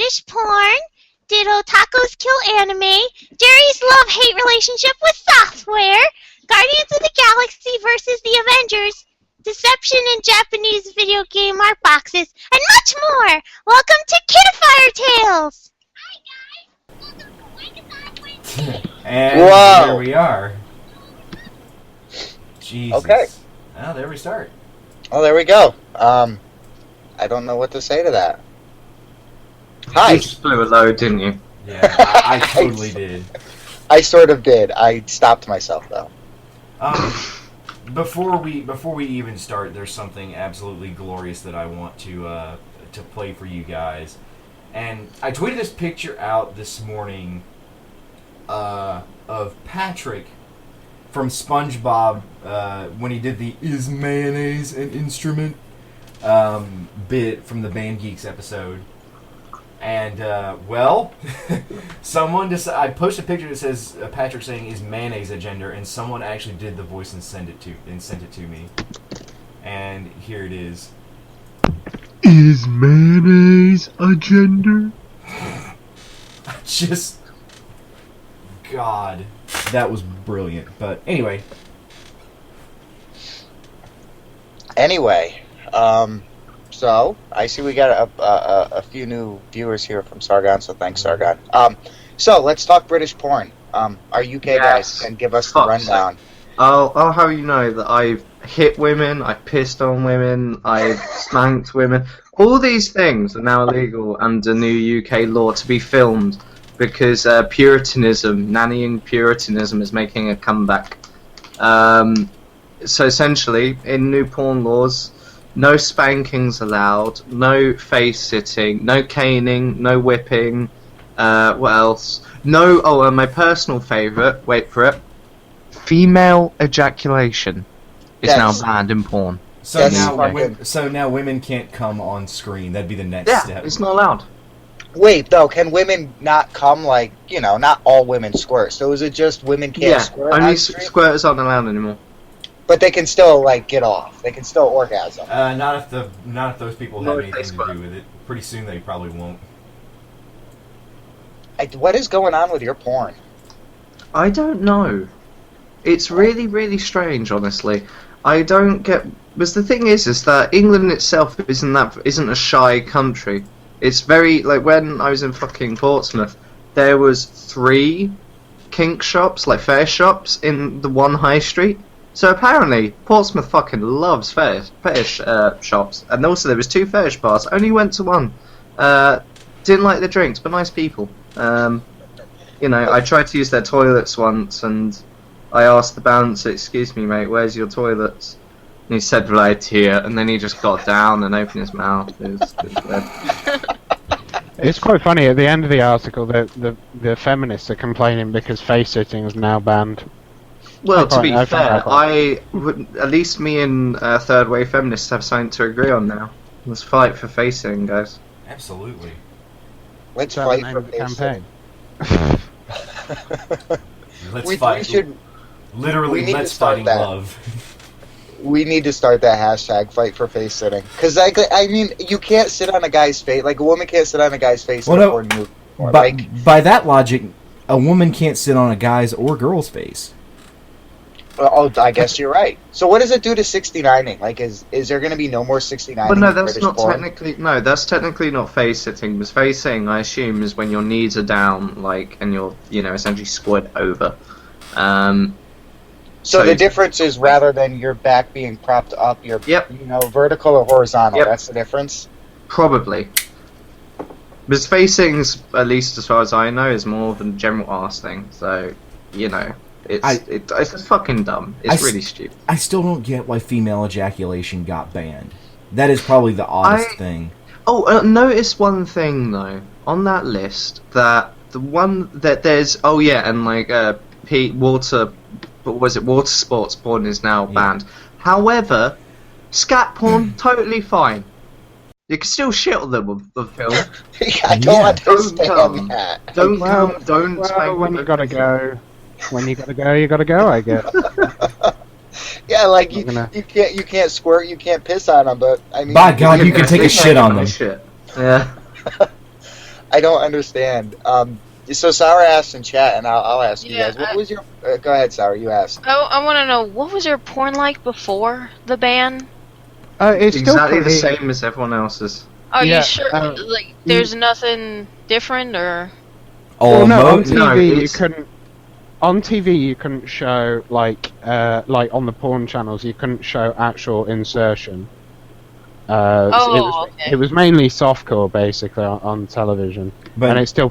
British porn, Ditto Tacos Kill Anime, Jerry's love-hate relationship with software, Guardians of the Galaxy versus the Avengers, deception in Japanese video game art boxes, and much more! Welcome to Kidfire Tales! Hi guys! Welcome to Wankathon. And Whoa. there we are. Jesus. Okay. Oh, there we start. Oh, there we go. I don't know what to say to that. Hi. You just blew a load, didn't you? Yeah, I totally did. I sort of did. I stopped myself though. Before we even start, there's something absolutely glorious that I want to play for you guys. And I tweeted this picture out this morning of Patrick from SpongeBob when he did the "Is mayonnaise an instrument?" bit from the Band Geeks episode. And well, I posted a picture that says Patrick saying "Is mayonnaise a gender?" and someone actually did the voice and sent it to me. And here it is. Is mayonnaise a gender? Just God, that was brilliant. But anyway, so I see we got a few new viewers here from Sargon, so thanks, Sargon. So let's talk British porn. Our UK guys can give us the rundown. I'll have you know that I've hit women, I've pissed on women, I've spanked women. All these things are now illegal under new UK law to be filmed because Puritanism, nannying Puritanism, is making a comeback. So essentially, in new porn laws, no spankings allowed, no face sitting, no caning, no whipping. What else? No. Oh, and my personal favourite. Wait for it. Female ejaculation is now banned in porn. So now women can't come on screen. That'd be the next step. It's not allowed. Wait, though, can women not come, like, not all women squirt, so is it just women can't squirt? Only squirters aren't allowed anymore. But they can still, like, get off. They can still orgasm. Not if those people have anything to do with it. Pretty soon they probably won't. What is going on with your porn? I don't know. It's really, really strange, honestly. I don't get... Because the thing is that England itself isn't a shy country. It's very... Like, when I was in fucking Portsmouth, there was 3 kink shops, like fetish shops, in the one high street. So apparently, Portsmouth fucking loves fetish shops. And also there was 2 fetish bars. Only went to one. Didn't like the drinks, but nice people. I tried to use their toilets once, and I asked the bouncer, "Excuse me, mate, where's your toilets?" And he said, "Right here." And then he just got down and opened his mouth. It was weird. It's quite funny. At the end of the article, the feminists are complaining because face sitting is now banned. Well, to be fair, at least me and third wave feminists have something to agree on now. Let's fight for facing, guys. Absolutely. Let's fight for the campaign. Let's fight. Literally, let's fighting love. We need to start that hashtag, fight for face sitting. Because, I mean, you can't sit on a guy's face. Like, a woman can't sit on a guy's face in a porn movie. By that logic, a woman can't sit on a guy's or girl's face. Oh, I guess you're right. So what does it do to 69ing? Like, is there going to be no more 69ing? Well, no, that's not technically... No, that's technically not face sitting. Because face sitting, I assume, is when your knees are down, like, and you're, essentially squat over. So the difference is, rather than your back being propped up, you're, vertical or horizontal. Yep. That's the difference? Probably. Because facing's, at least as far as I know, is more than a general arse thing. So, It's fucking dumb. It's really stupid. I still don't get why female ejaculation got banned. That is probably the oddest thing. Oh, notice one thing though on that list, that the one that there's water sports porn is now banned. However, scat porn totally fine. You can still shit on them with the film. I don't understand that. Don't come. Don't spank. When you gotta go. When you gotta go, I guess. Yeah, like you can't squirt, you can't piss on them, but I mean. By God, you can take a shit on them. Shit. Yeah. I don't understand. So Sour asked in chat, and I'll ask you Yeah, guys. What was your? Go ahead, Sour. You asked. I want to know, what was your porn like before the ban? It's still Exactly the pretty, same as everyone else's. Are Yeah, you sure? Like, there's nothing different, or? Well, no, on Almost. TV No, you it's- couldn't. On TV you couldn't show like on the porn channels you couldn't show actual insertion. Oh, okay. It was mainly softcore basically on television, But and it's still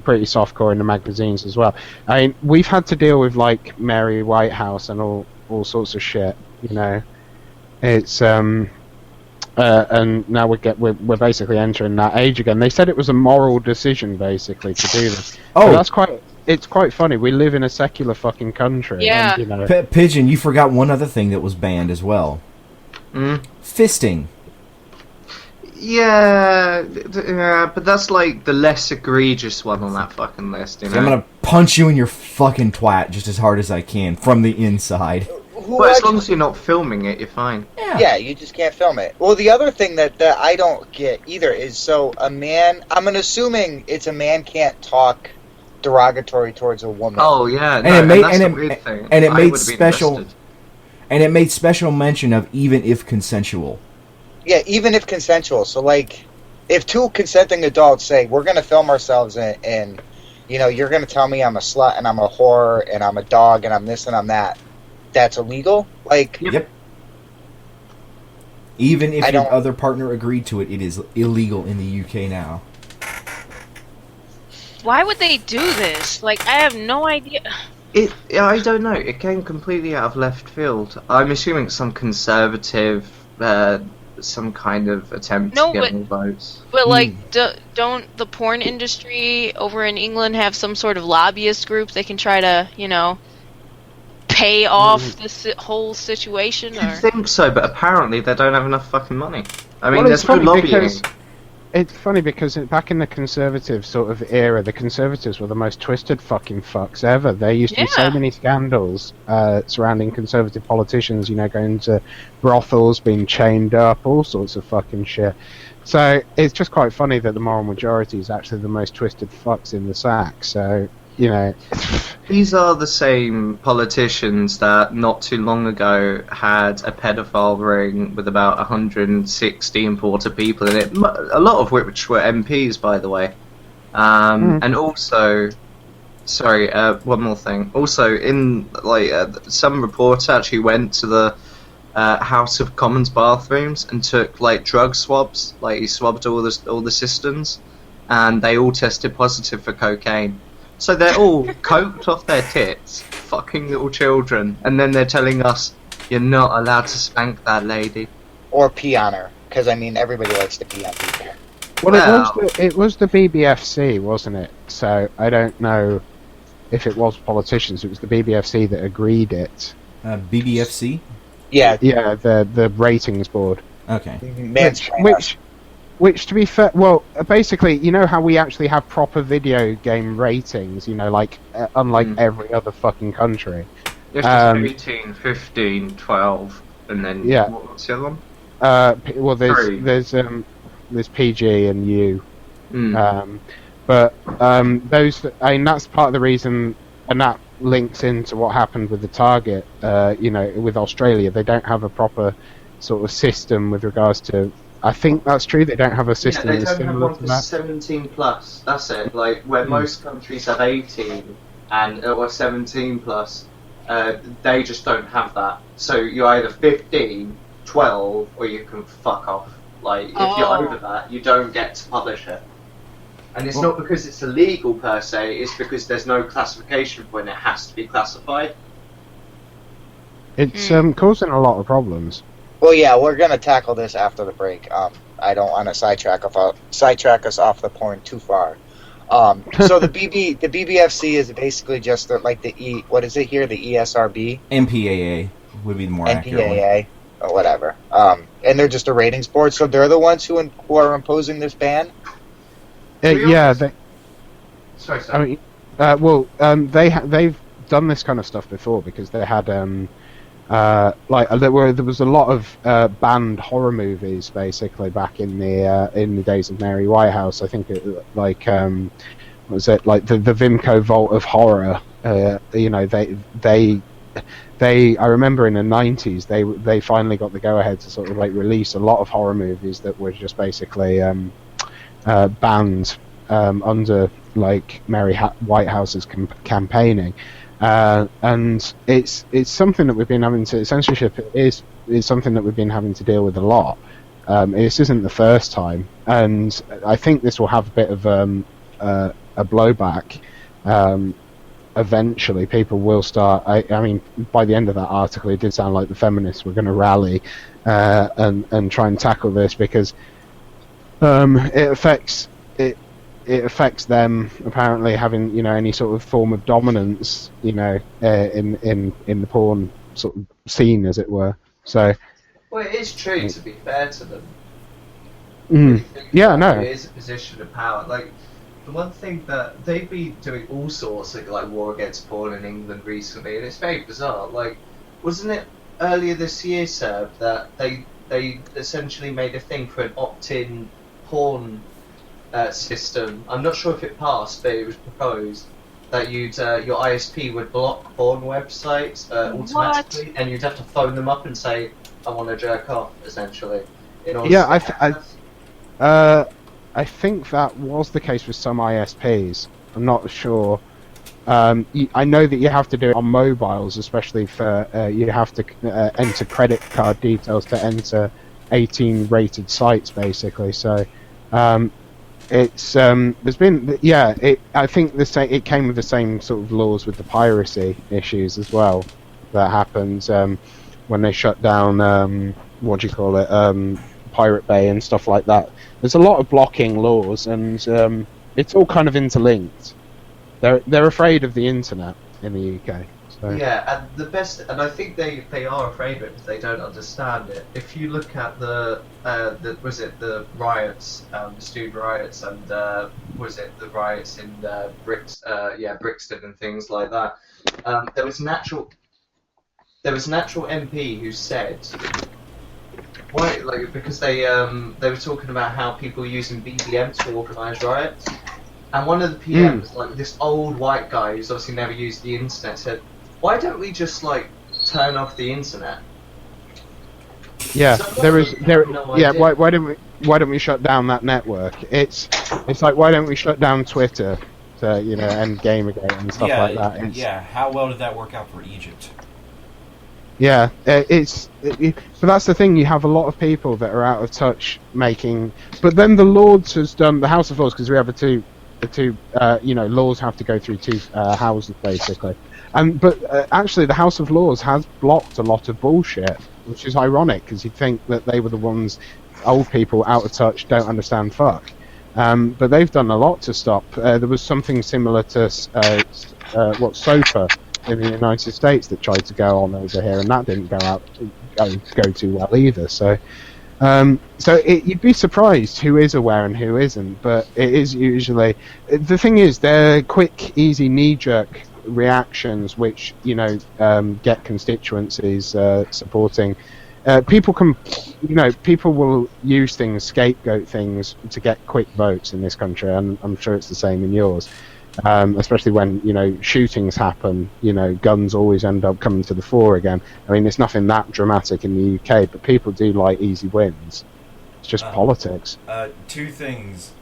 pretty softcore in the magazines as well. I mean, we've had to deal with like Mary Whitehouse and all sorts of shit. You know, it's and now we're basically entering that age again. They said it was a moral decision basically to do this. Oh. So it's quite funny. We live in a secular fucking country. Yeah. And, you know, Pigeon, you forgot one other thing that was banned as well. Fisting. Yeah, but that's like the less egregious one on that fucking list, you know? I'm gonna punch you in your fucking twat just as hard as I can from the inside. But as long as you're not filming it, you're fine. Yeah, you just can't film it. Well, the other thing that I don't get either is, so a man, I'm assuming it's a man can't talk derogatory towards a woman. Oh yeah, And no, it made- that's and the it- weird thing. and it I made would've been special- arrested. And it made special mention of even if consensual. Yeah, even if consensual. So, like, if two consenting adults say, we're going to film ourselves and, you know, you're going to tell me I'm a slut and I'm a whore and I'm a dog and I'm this and I'm that, that's illegal? Like, Yep. Even if I your don't- other partner agreed to it, it is illegal in the UK now. Why would they do this? Like, I have no idea. I don't know. It came completely out of left field. I'm assuming it's some conservative, some kind of attempt No, to get but- more votes. But like, don't the porn industry over in England have some sort of lobbyist group that can try to, you know, pay off this whole situation? I Or think so, but apparently they don't have enough fucking money. I mean, Well, it's there's no funny lobbying. because- It's funny because back in the conservative sort of era, the conservatives were the most twisted fucking fucks ever. There used to be so Yeah. many scandals surrounding conservative politicians, you know, going to brothels, being chained up, all sorts of fucking shit. So it's just quite funny that the moral majority is actually the most twisted fucks in the sack. So, you know... These are the same politicians that not too long ago had a pedophile ring with about 160 imported people in it, a lot of which were MPs, by the way. And also, sorry, one more thing. Also, in some reporter actually went to the House of Commons bathrooms and took like drug swabs. Like he swabbed all the cisterns, and they all tested positive for cocaine. So they're all coked off their tits, fucking little children, and then they're telling us, you're not allowed to spank that lady. or pee on her. Because, I mean, everybody likes to pee on people. Well, it was the BBFC, wasn't it? So I don't know if it was politicians. It was the BBFC that agreed it. BBFC? Yeah, Yeah, the ratings board. Okay. mansplain us. Which, to be fair, well, basically, you know how we actually have proper video game ratings, you know, like, unlike every other fucking country. It's just 18, 15, 12, and then Yeah. what's the other one? Well, Three. there's PG and U. Mm. But those, I mean, that's part of the reason, and that links into what happened with the target, you know, with Australia. They don't have a proper sort of system with regards to... I think that's true. They don't have a system they that's don't have similar one to for that. 17 plus. That's it. Like where most countries have 18 and or 17 plus, they just don't have that. So you're either 15, 12, or you can fuck off. Like if you're over that, you don't get to publish it. And it's not because it's illegal per se. It's because there's no classification point. It has to be classified. It's causing a lot of problems. Well, yeah, we're going to tackle this after the break. I don't want to sidetrack us off the porn too far. So the BBFC is basically just what is it here? The ESRB? MPAA would be the more accurate one. NPAA? Or whatever. And they're just a ratings board, so they're the ones who are imposing this ban? Yeah, they, Sorry, I mean, they've done this kind of stuff before because they had there was a lot of banned horror movies basically back in the days of Mary Whitehouse. I think what was it like the Vimco Vault of Horror? I remember in the 90s they finally got the go ahead to sort of like release a lot of horror movies that were just basically banned under like Mary Whitehouse's campaigning. And it's something that we've been having to censorship is something that we've been having to deal with a lot. This isn't the first time, and I think this will have a bit of a blowback. Eventually, people will start. I mean, by the end of that article, it did sound like the feminists were going to rally and try and tackle this because it affects them apparently having any sort of form of dominance in the porn sort of scene, as it were. So Well, it is true, to be fair to them. Yeah, no. It is a position of power. Like, the one thing that they've been doing all sorts of like war against porn in England recently, and it's very bizarre. Like, wasn't it earlier this year, Seb, that they essentially made a thing for an opt-in porn system? I'm not sure if it passed, but it was proposed that your ISP would block porn websites automatically, and you'd have to phone them up and say, "I want to jerk off," essentially. I think that was the case with some ISPs. I'm not sure. I know that you have to do it on mobiles, especially for you have to enter credit card details to enter 18 rated sites, basically. So it's there's been I think it came with the same sort of laws with the piracy issues as well that happened when they shut down Pirate Bay and stuff like that. There's a lot of blocking laws, and it's all kind of interlinked. They're afraid of the internet in the UK. So. Yeah, and I think they are afraid of it because they don't understand it. If you look at the riots, the student riots, and the riots in Brixton and things like that, there was an actual MP who said, why, like, because they were talking about how people were using BBM to organise riots, and one of the PMs, like this old white guy who's obviously never used the internet, said, "Why don't we just like turn off the internet?" Yeah, No yeah. idea. Why don't we shut down that network? It's like, why don't we shut down Twitter to end Gamergate and stuff like that? How well did that work out for Egypt? Yeah, but that's the thing. You have a lot of people that are out of touch making. But then the Lords has done the House of Lords, because we have the two laws have to go through two houses basically. But actually, the House of Lords has blocked a lot of bullshit, which is ironic because you'd think that they were the ones, old people out of touch, don't understand fuck. But they've done a lot to stop. There was something similar to SOPA in the United States that tried to go on over here, and that didn't go too well either. So you'd be surprised who is aware and who isn't. But it is usually the thing is they're quick, easy, knee-jerk reactions, which get constituencies supporting. People will use things, scapegoat things to get quick votes in this country, and I'm sure it's the same in yours. Especially when shootings happen, guns always end up coming to the fore again. I mean, it's nothing that dramatic in the UK, but people do like easy wins. It's just politics. Two things.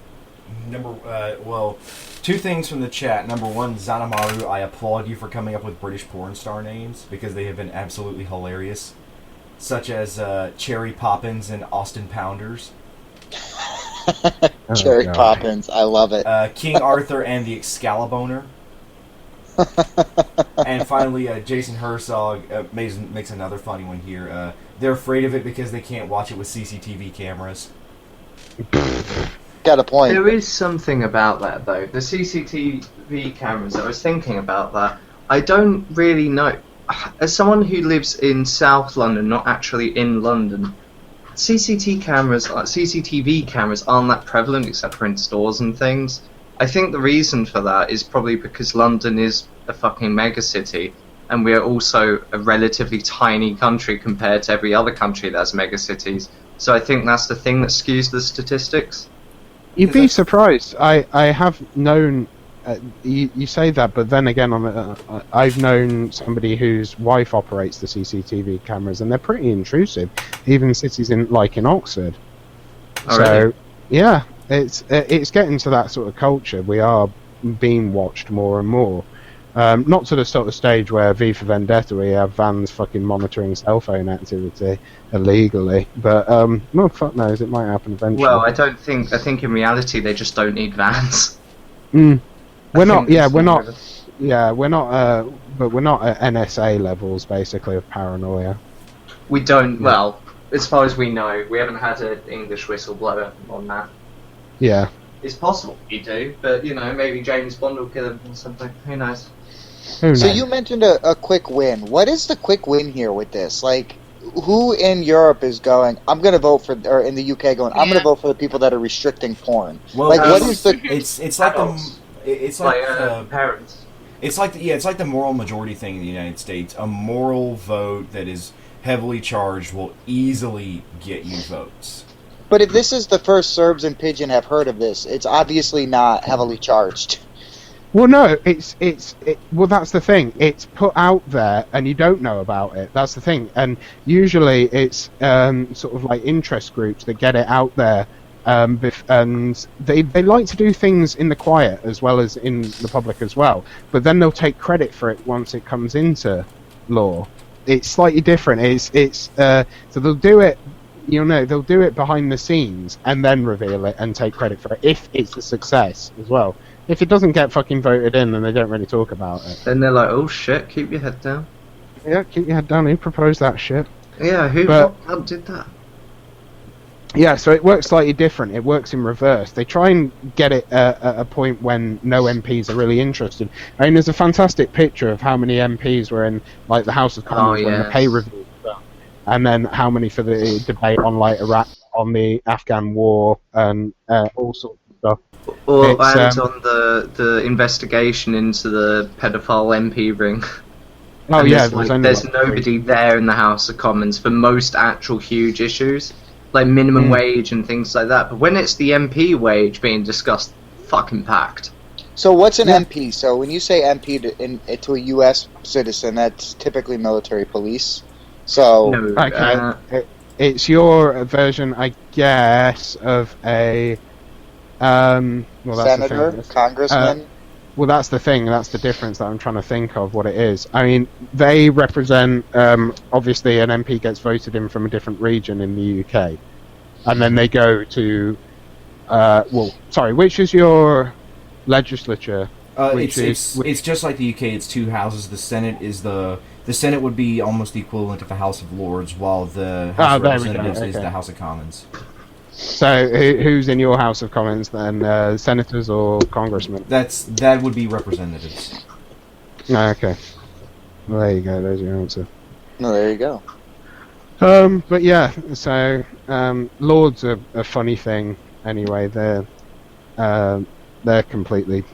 Two things from the chat. Number one, Zanamaru, I applaud you for coming up with British porn star names because they have been absolutely hilarious, such as Cherry Poppins and Austin Pounders. Cherry Poppins, I love it. King Arthur and the Excaliboner. And finally, Jason Herzog makes another funny one here. They're afraid of it because they can't watch it with CCTV cameras. Got a point. There is something about that, though. The CCTV cameras, I was thinking about that. I don't really know. As someone who lives in South London, not actually in London, CCTV cameras aren't that prevalent except for in stores and things. I think the reason for that is probably because London is a fucking megacity, and we are also a relatively tiny country compared to every other country that has megacities. So I think that's the thing that skews the statistics. You'd be surprised. I have known. You say that, but then again, I've known somebody whose wife operates the CCTV cameras, and they're pretty intrusive, even cities in Oxford. Oh, So, really? yeah, it's getting to that sort of culture. We are being watched more and more. Not to the sort of stage where V for Vendetta, we have vans fucking monitoring cell phone activity illegally, but well, fuck knows, it might happen eventually. Well, I think in reality they just don't need vans. We're not at NSA levels, basically, of paranoia. We don't. Well, as far as we know, we haven't had an English whistleblower on that. Yeah. It's possible we do, but maybe James Bond will kill him or something. Who knows? Who knows? So you mentioned a quick win. What is the quick win here with this? Like, who in Europe is going, I'm going to vote for, or in the UK going, I'm going to vote for the people that are restricting porn? Well, Like, what is the... It's like Adults. it's like Parents. it's like the moral majority thing in the United States. A moral vote that is heavily charged will easily get you votes. But if this is the first Serbs and Pigeon have heard of this, it's obviously not heavily charged. Well, no, well, that's the thing. It's put out there, and you don't know about it. That's the thing. And usually, it's sort of like interest groups that get it out there, and they like to do things in the quiet as well as in the public as well. But then they'll take credit for it once it comes into law. It's slightly different. So they'll do it. They'll do it behind the scenes and then reveal it and take credit for it if it's a success as well. If it doesn't get fucking voted in, then they don't really talk about it. Then they're like, oh shit, keep your head down. Yeah, keep your head down. Who proposed that shit? Yeah, who did that? Yeah, so it works slightly different. It works in reverse. They try and get it at a point when no MPs are really interested. I mean, there's a fantastic picture of how many MPs were in like the House of Commons when the pay review was done, and then how many for the debate on like Iraq, on the Afghan war, and all sorts of stuff. Or and on the investigation into the pedophile MP ring. Oh and yeah, there's nobody there in the House of Commons for most actual huge issues, like minimum wage and things like that. But when it's the MP wage being discussed, fucking packed. So what's an MP? So when you say MP to a U.S. citizen, that's typically military police. So it's your version, I guess, of a senator, congressman. Well, that's the thing. That's the difference that I'm trying to think of what it is. I mean, they represent. Obviously, an MP gets voted in from a different region in the UK, and then they go to. Which is your legislature? It's just like the UK. It's two houses. The Senate is the Senate would be almost the equivalent of the House of Lords, while the House of Representatives is the House of Commons. So who's in your House of Commons then? Senators or congressmen? That would be representatives. Okay. Well, there you go. There's your answer. No, there you go. But yeah, so Lords are a funny thing. Anyway, they're completely.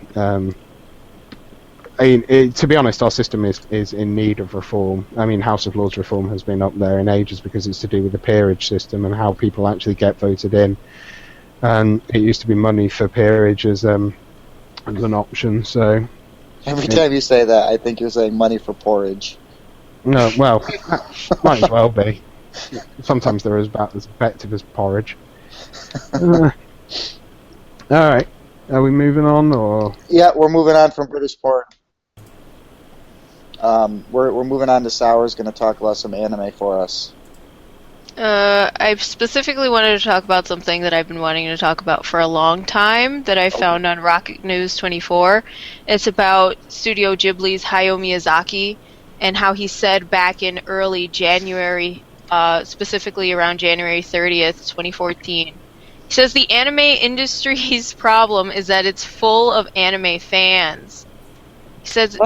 To be honest, our system is in need of reform. I mean, House of Lords reform has been up there in ages because it's to do with the peerage system and how people actually get voted in. And it used to be money for peerage as an option. So every time you say that, I think you're saying money for porridge. No, well, might as well be. Sometimes they're as effective as porridge. All right, are we moving on or? Yeah, we're moving on from British porn. We're moving on to Sour's going to talk about some anime for us. I specifically wanted to talk about something that I've been wanting to talk about for a long time that I found on Rocket News 24. It's about Studio Ghibli's Hayao Miyazaki and how he said back in early January, specifically around January 30th, 2014. He says the anime industry's problem is that it's full of anime fans. He says,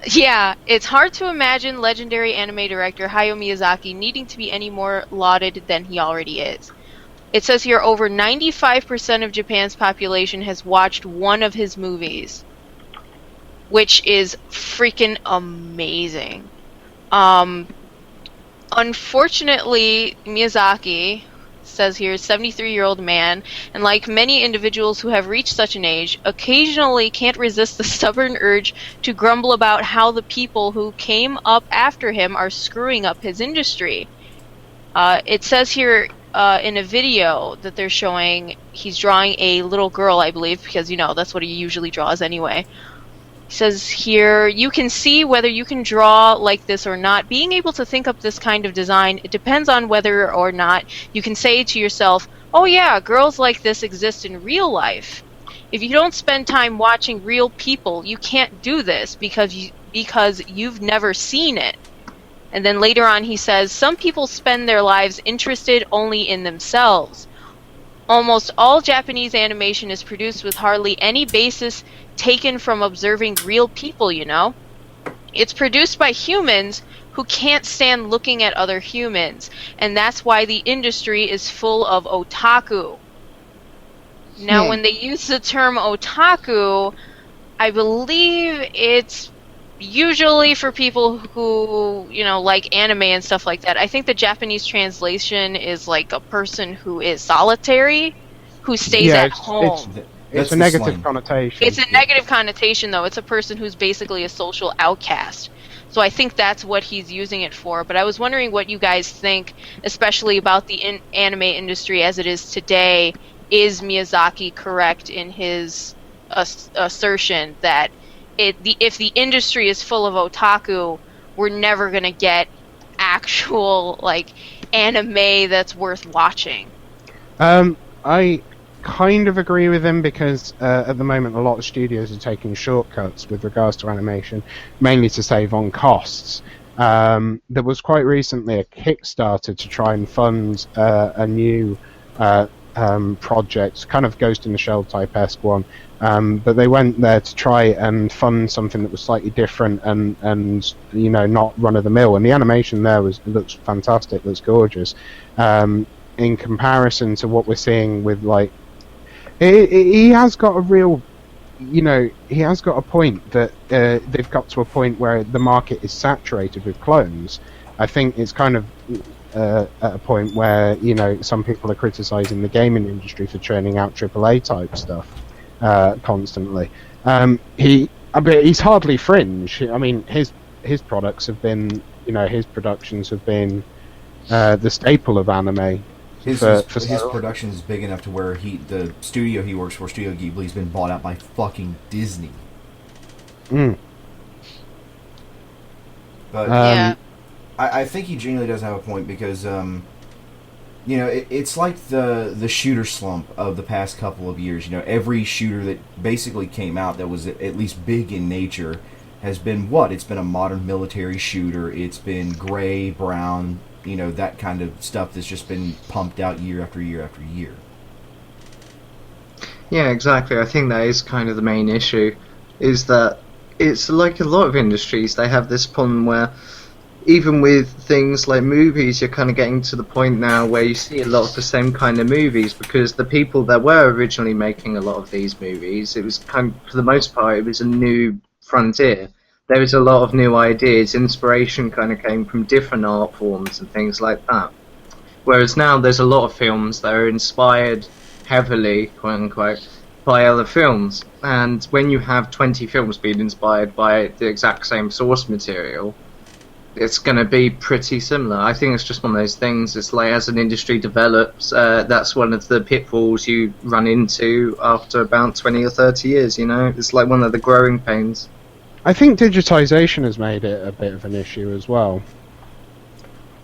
it's hard to imagine legendary anime director Hayao Miyazaki needing to be any more lauded than he already is. It says here over 95% of Japan's population has watched one of his movies. which is freaking amazing. Unfortunately, Miyazaki says here, 73-year-old man, and like many individuals who have reached such an age, occasionally can't resist the stubborn urge to grumble about how the people who came up after him are screwing up his industry. It says here in a video that they're showing, he's drawing a little girl, I believe, because, that's what he usually draws anyway. He says here, you can see whether you can draw like this or not. Being able to think up this kind of design, it depends on whether or not you can say to yourself, oh yeah, girls like this exist in real life. If you don't spend time watching real people, you can't do this because you've never seen it. And then later on he says, some people spend their lives interested only in themselves. Almost all Japanese animation is produced with hardly any basis taken from observing real people, It's produced by humans who can't stand looking at other humans, and that's why the industry is full of otaku. Now, when they use the term otaku, I believe it's usually for people who, like anime and stuff like that. I think the Japanese translation is like a person who is solitary, who stays at home. It's a negative connotation. It's a negative connotation, though. It's a person who's basically a social outcast. So I think that's what he's using it for. But I was wondering what you guys think, especially about the anime industry as it is today. Is Miyazaki correct in his assertion that if the industry is full of otaku, we're never going to get actual anime that's worth watching? I kind of agree with him because at the moment a lot of studios are taking shortcuts with regards to animation, mainly to save on costs. There was quite recently a Kickstarter to try and fund a new project, kind of Ghost in the Shell type-esque one, but they went there to try and fund something that was slightly different and not run-of-the-mill, and the animation there looks fantastic, looks gorgeous, in comparison to what we're seeing with he has got a real, he has got a point that they've got to a point where the market is saturated with clones. I think it's kind of at a point where some people are criticizing the gaming industry for churning out AAA type stuff constantly. He's hardly fringe. I mean, his products have been, his productions have been the staple of anime. His production is big enough to where the studio he works for, Studio Ghibli, has been bought out by fucking Disney. Mm. But yeah. I think he genuinely does have a point because, it's like the shooter slump of the past couple of years. Every shooter that basically came out that was at least big in nature has been what? It's been a modern military shooter. It's been gray, brown, that kind of stuff that's just been pumped out year after year after year. Yeah, exactly. I think that is kind of the main issue, is that it's like a lot of industries, they have this problem where even with things like movies, you're kind of getting to the point now where you see a lot of the same kind of movies, because the people that were originally making a lot of these movies, it was kind of, for the most part, it was a new frontier. There was a lot of new ideas, inspiration kind of came from different art forms and things like that. Whereas now there's a lot of films that are inspired heavily, quote unquote, by other films. And when you have 20 films being inspired by the exact same source material, it's going to be pretty similar. I think it's just one of those things. It's like as an industry develops, that's one of the pitfalls you run into after about 20 or 30 years, It's like one of the growing pains. I think digitization has made it a bit of an issue as well.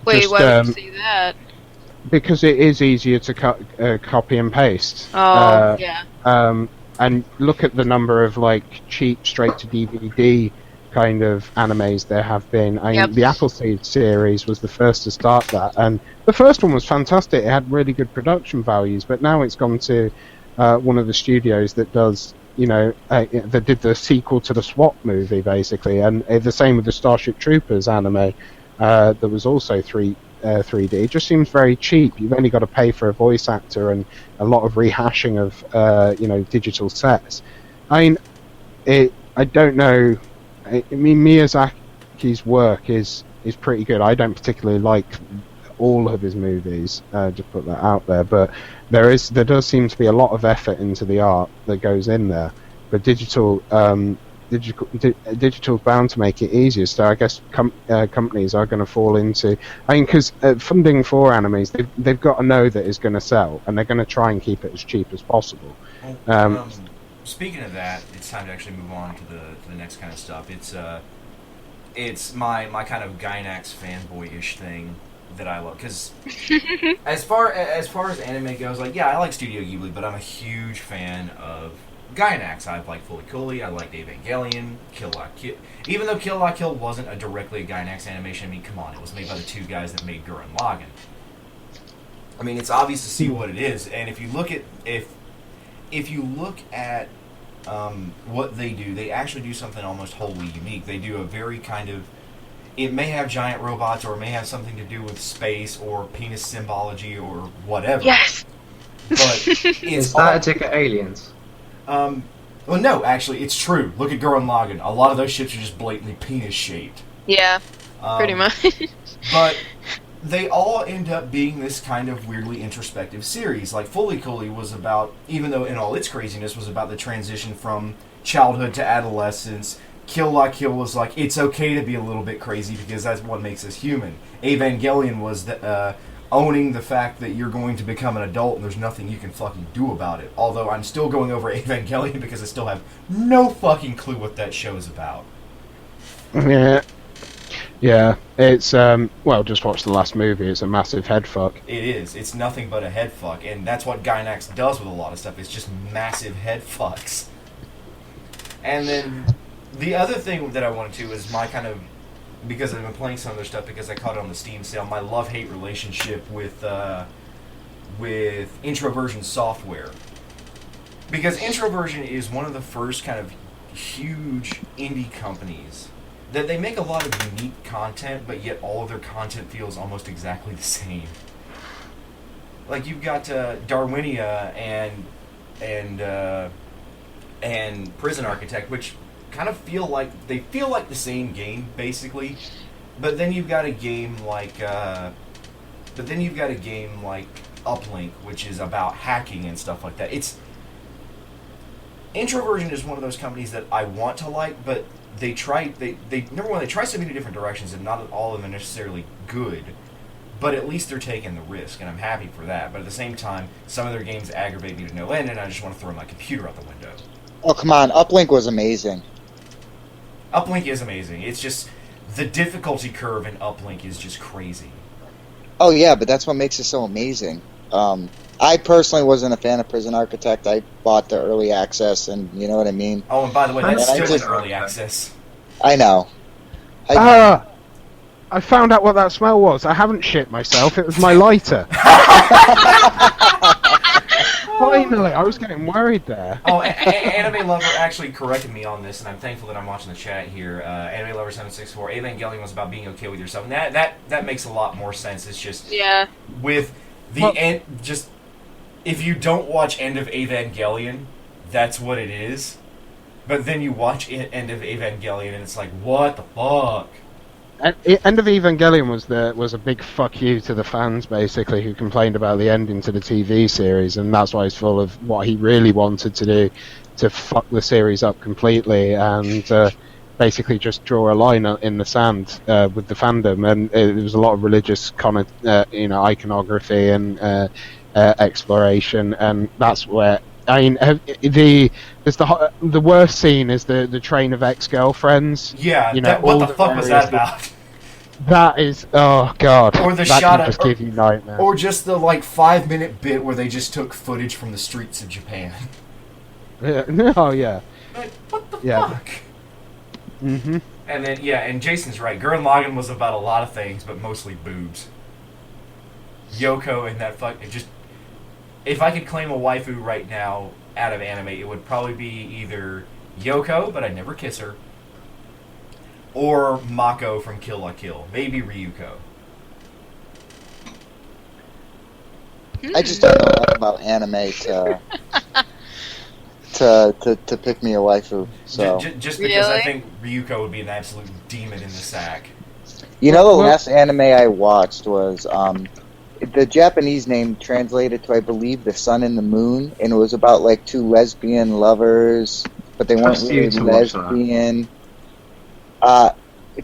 Wait, why would you say that? Because it is easier to copy and paste. Oh, yeah. And look at the number of cheap straight to DVD kind of animes there have been. The Appleseed series was the first to start that, and the first one was fantastic. It had really good production values, but now it's gone to one of the studios that does, that did the sequel to the Swap movie basically, and the same with the Starship Troopers anime that was also 3D. It just seems very cheap. You've only got to pay for a voice actor and a lot of rehashing of digital sets. I mean, I don't know. I mean, Miyazaki's work is pretty good. I don't particularly like all of his movies. Just put that out there, but there does seem to be a lot of effort into the art that goes in there. But digital's bound to make it easier. So I guess companies are going to fall into. I mean, because funding for animes, they've got to know that it's going to sell, and they're going to try and keep it as cheap as possible. Speaking of that, it's time to actually move on to the next kind of stuff. It's my kind of Gainax fanboyish thing that I love, because as far as anime goes, like, yeah, I like Studio Ghibli, but I'm a huge fan of Gainax. I like Fully Cooley, I liked Evangelion, Kill La Kill. Even though Kill La Kill wasn't directly a Gainax animation, I mean, come on, it was made by the two guys that made Gurren Lagann. I mean, it's obvious to see what it is, and if you look at what they do, they actually do something almost wholly unique. They do a very kind of, it may have giant robots, or it may have something to do with space or penis symbology or whatever. Yes. But it's Is that a dig at aliens? well, no, actually, it's true. Look at Gurren Lagann. A lot of those ships are just blatantly penis-shaped. Yeah, pretty much. But they all end up being this kind of weirdly introspective series. Like, Fully Cooley was about, even though in all its craziness, was about the transition from childhood to adolescence. Kill La Kill was like, it's okay to be a little bit crazy because that's what makes us human. Evangelion was owning the fact that you're going to become an adult and there's nothing you can fucking do about it. Although I'm still going over Evangelion because I still have no fucking clue what that show is about. Yeah, it's well, just watch the last movie. It's a massive head fuck. It is. It's nothing but a head fuck, and that's what Gainax does with a lot of stuff. It's just massive head fucks. And then the other thing that I wanted to is my kind of, because I've been playing some of their stuff because I caught it on the Steam sale, my love-hate relationship with Introversion Software. Because Introversion is one of the first kind of huge indie companies that they make a lot of unique content, but yet all of their content feels almost exactly the same. Like, you've got Darwinia and Prison Architect, which kind of feel like the same game basically, but then you've got a game like Uplink, which is about hacking and stuff like that. Introversion is one of those companies that I want to like, but they try so many different directions, and not all of them are necessarily good. But at least they're taking the risk, and I'm happy for that. But at the same time, some of their games aggravate me to no end, and I just want to throw my computer out the window. Oh, come on. Uplink was amazing. Uplink is amazing. It's just the difficulty curve in Uplink is just crazy. Oh, yeah, but that's what makes it so amazing. I personally wasn't a fan of Prison Architect. I bought the early access, and you know what I mean? Oh, and by the way, that's And I still in just- early access. I know. I found out what that smell was. I haven't shit myself. It was my lighter. Finally, I was getting worried there. Oh, Anime Lover actually corrected me on this, and I'm thankful that I'm watching the chat here. Anime Lover 764, Evangelion was about being okay with yourself, and that makes a lot more sense. It's just with the end, just if you don't watch End of Evangelion, that's what it is. But then you watch End of Evangelion, and it's like, what the fuck? End of Evangelion was a big fuck you to the fans, basically, who complained about the ending to the TV series, and that's why he's full of what he really wanted to do, to fuck the series up completely and basically just draw a line in the sand with the fandom. And there was a lot of religious iconography and exploration, and that's where. I mean, the worst scene is the train of ex-girlfriends. Yeah, what the fuck was that about? That is, oh god, Or the that shot can just give you nightmares. Or just the 5-minute bit where they just took footage from the streets of Japan. Oh yeah. Like, what the Yeah. fuck? Mhm. And then and Jason's right. Gurren Lagann was about a lot of things, but mostly boobs. Yoko and that if I could claim a waifu right now out of anime, it would probably be either Yoko, but I'd never kiss her, or Mako from Kill La Kill. Maybe Ryuko. I just don't know enough about anime to to pick me a waifu. So Just because I Really? think Ryuko would be an absolute demon in the sack. you know, the Well- last anime I watched was the Japanese name translated to, I believe, The Sun and the Moon, and it was about like two lesbian lovers, but they weren't Trust you really to watch that. lesbian.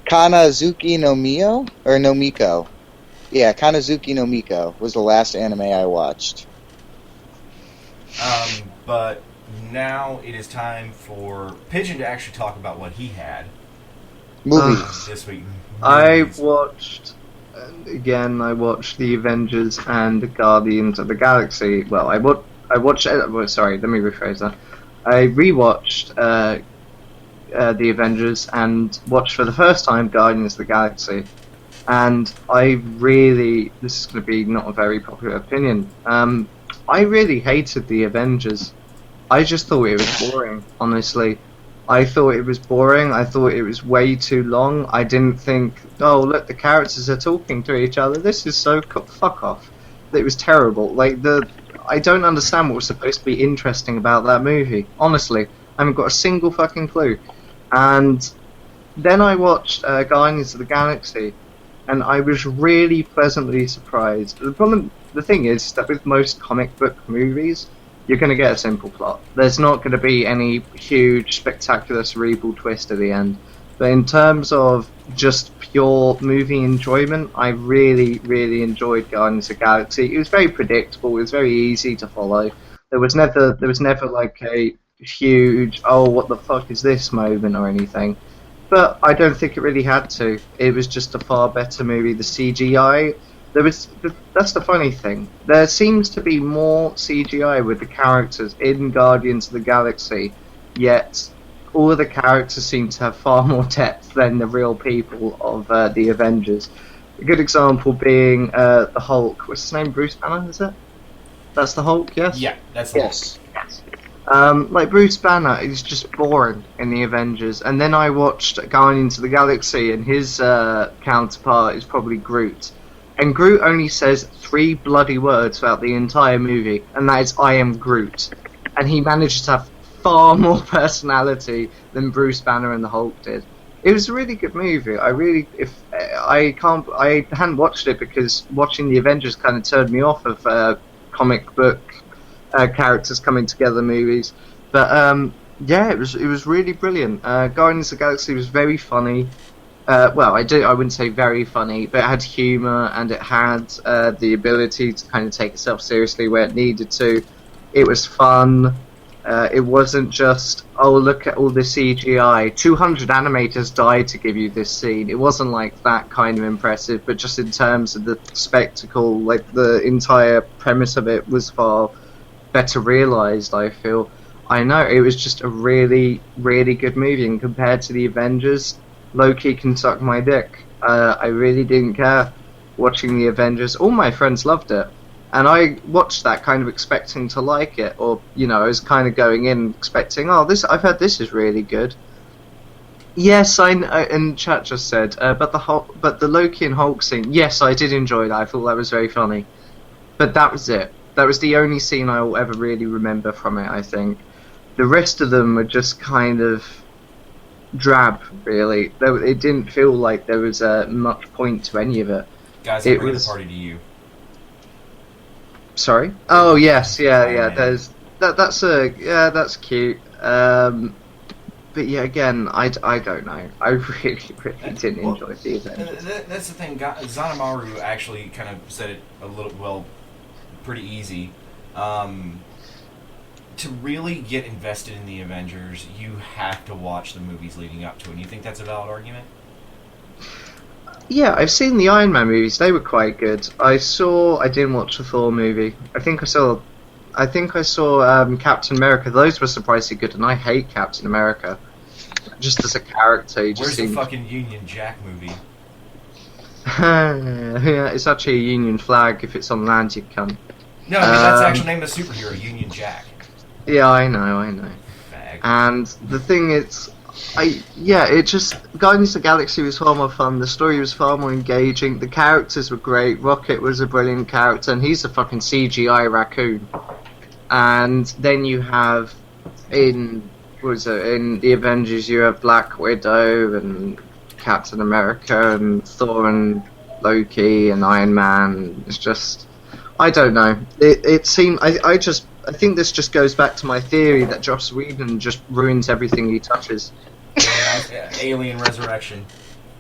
Kanazuki no Mio or no Miko. Yeah, Kanazuki no Miko was the last anime I watched. But now it is time for Pigeon to actually talk about what he had Movies. this week. I Movies. watched, I watched The Avengers and the Guardians of the Galaxy. Well, I watched, sorry, let me rephrase that. I rewatched The Avengers and watched for the first time Guardians of the Galaxy. And this is going to be not a very popular opinion, I really hated The Avengers. I just thought it was boring, honestly. I thought it was boring. I thought it was way too long. I didn't think, oh look, the characters are talking to each other. This is so fuck off. It was terrible. I don't understand what was supposed to be interesting about that movie. Honestly, I haven't got a single fucking clue. And then I watched Guardians of the Galaxy, and I was really pleasantly surprised. The thing is that with most comic book movies, you're going to get a simple plot. There's not going to be any huge, spectacular, cerebral twist at the end. But in terms of just pure movie enjoyment, I really, really enjoyed Guardians of the Galaxy. It was very predictable. It was very easy to follow. There was never like a huge, oh, what the fuck is this moment or anything. But I don't think it really had to. It was just a far better movie. The CGI, that's the funny thing. There seems to be more CGI with the characters in Guardians of the Galaxy, yet all of the characters seem to have far more depth than the real people of the Avengers. A good example being the Hulk. What's his name? Bruce Banner, is it? That's the Hulk, yes? Yeah, that's the Yes. Like Bruce Banner is just boring in the Avengers, and then I watched Guardians of the Galaxy, and his counterpart is probably Groot. And Groot only says 3 bloody words throughout the entire movie, and that is "I am Groot." And he manages to have far more personality than Bruce Banner and the Hulk did. It was a really good movie. I hadn't watched it because watching the Avengers kind of turned me off of comic book characters coming together movies. But yeah, it was really brilliant. Guardians of the Galaxy was very funny. I wouldn't say very funny, but it had humour and it had the ability to kind of take itself seriously where it needed to. It was fun. It wasn't just, oh, look at all the CGI. 200 animators died to give you this scene. It wasn't like that kind of impressive, but just in terms of the spectacle, like the entire premise of it was far better realised, I feel. I know, it was just a really, really good movie, and compared to the Avengers, Loki can suck my dick. I really didn't care watching the Avengers. All my friends loved it. And I watched that kind of expecting to like it, or I was kind of going in expecting, I've heard this is really good. Yes, I know, and chat just said, but the Loki and Hulk scene. Yes, I did enjoy that. I thought that was very funny, but that was it. That was the only scene I will ever really remember from it. I think the rest of them were just kind of drab. Really, it didn't feel like there was much point to any of it. Guys, It I'm bringing was- the party to you. Sorry. Oh yes, yeah. Man. There's that's cute. But yeah, again, I don't know. I really didn't Well, enjoy the Avengers. That's the thing. Zanamaru actually kind of said it a little, pretty easy. To really get invested in the Avengers, you have to watch the movies leading up to it. And you think that's a valid argument? Yeah, I've seen the Iron Man movies. They were quite good. I didn't watch the Thor movie. I think I saw Captain America. Those were surprisingly good, and I hate Captain America. Just as a character, he just Where's seemed... the fucking Union Jack movie? Yeah, it's actually a Union flag if it's on land, you cunt. No, I mean, that's the actual name of the superhero, Union Jack. Yeah, I know. Fag. And the thing is, Guardians of the Galaxy was far more fun, the story was far more engaging, the characters were great, Rocket was a brilliant character, and he's a fucking CGI raccoon. And then you have in in the Avengers you have Black Widow and Captain America and Thor and Loki and Iron Man. It's just, I don't know. It seemed I think this just goes back to my theory that Joss Whedon just ruins everything he touches. Alien Resurrection.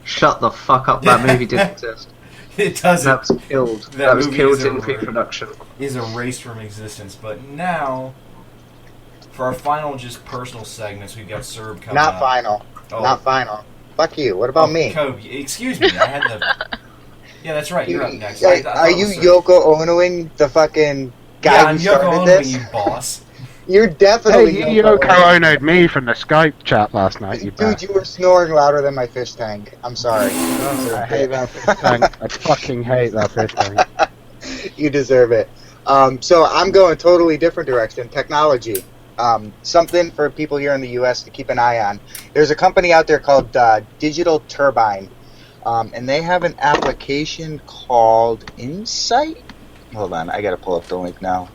Shut the fuck up! That movie didn't exist. It doesn't. That was killed. That was killed in pre-production. Is erased from existence. But now, for our final, just personal segments, we've got Serb coming Not up. final. Oh. Not final. Fuck you. What about me? Kobe, excuse me. I had the. Yeah, that's right. You're up next. Are you Yoko Onoing the fucking guy Yeah, who I'm Yoko started Ono, this? you boss. You're definitely Hey, you Yoko Ono. Ono'd me from the Skype chat last night, you Dude, bastard. you were snoring louder than my fish tank. I'm sorry. I hate that fish tank. I fucking hate that fish tank. You deserve it. So I'm going totally different direction. Technology. Something for people here in the U.S. to keep an eye on. There's a company out there called Digital Turbine, and they have an application called Insight. Hold on, I gotta pull up the link now.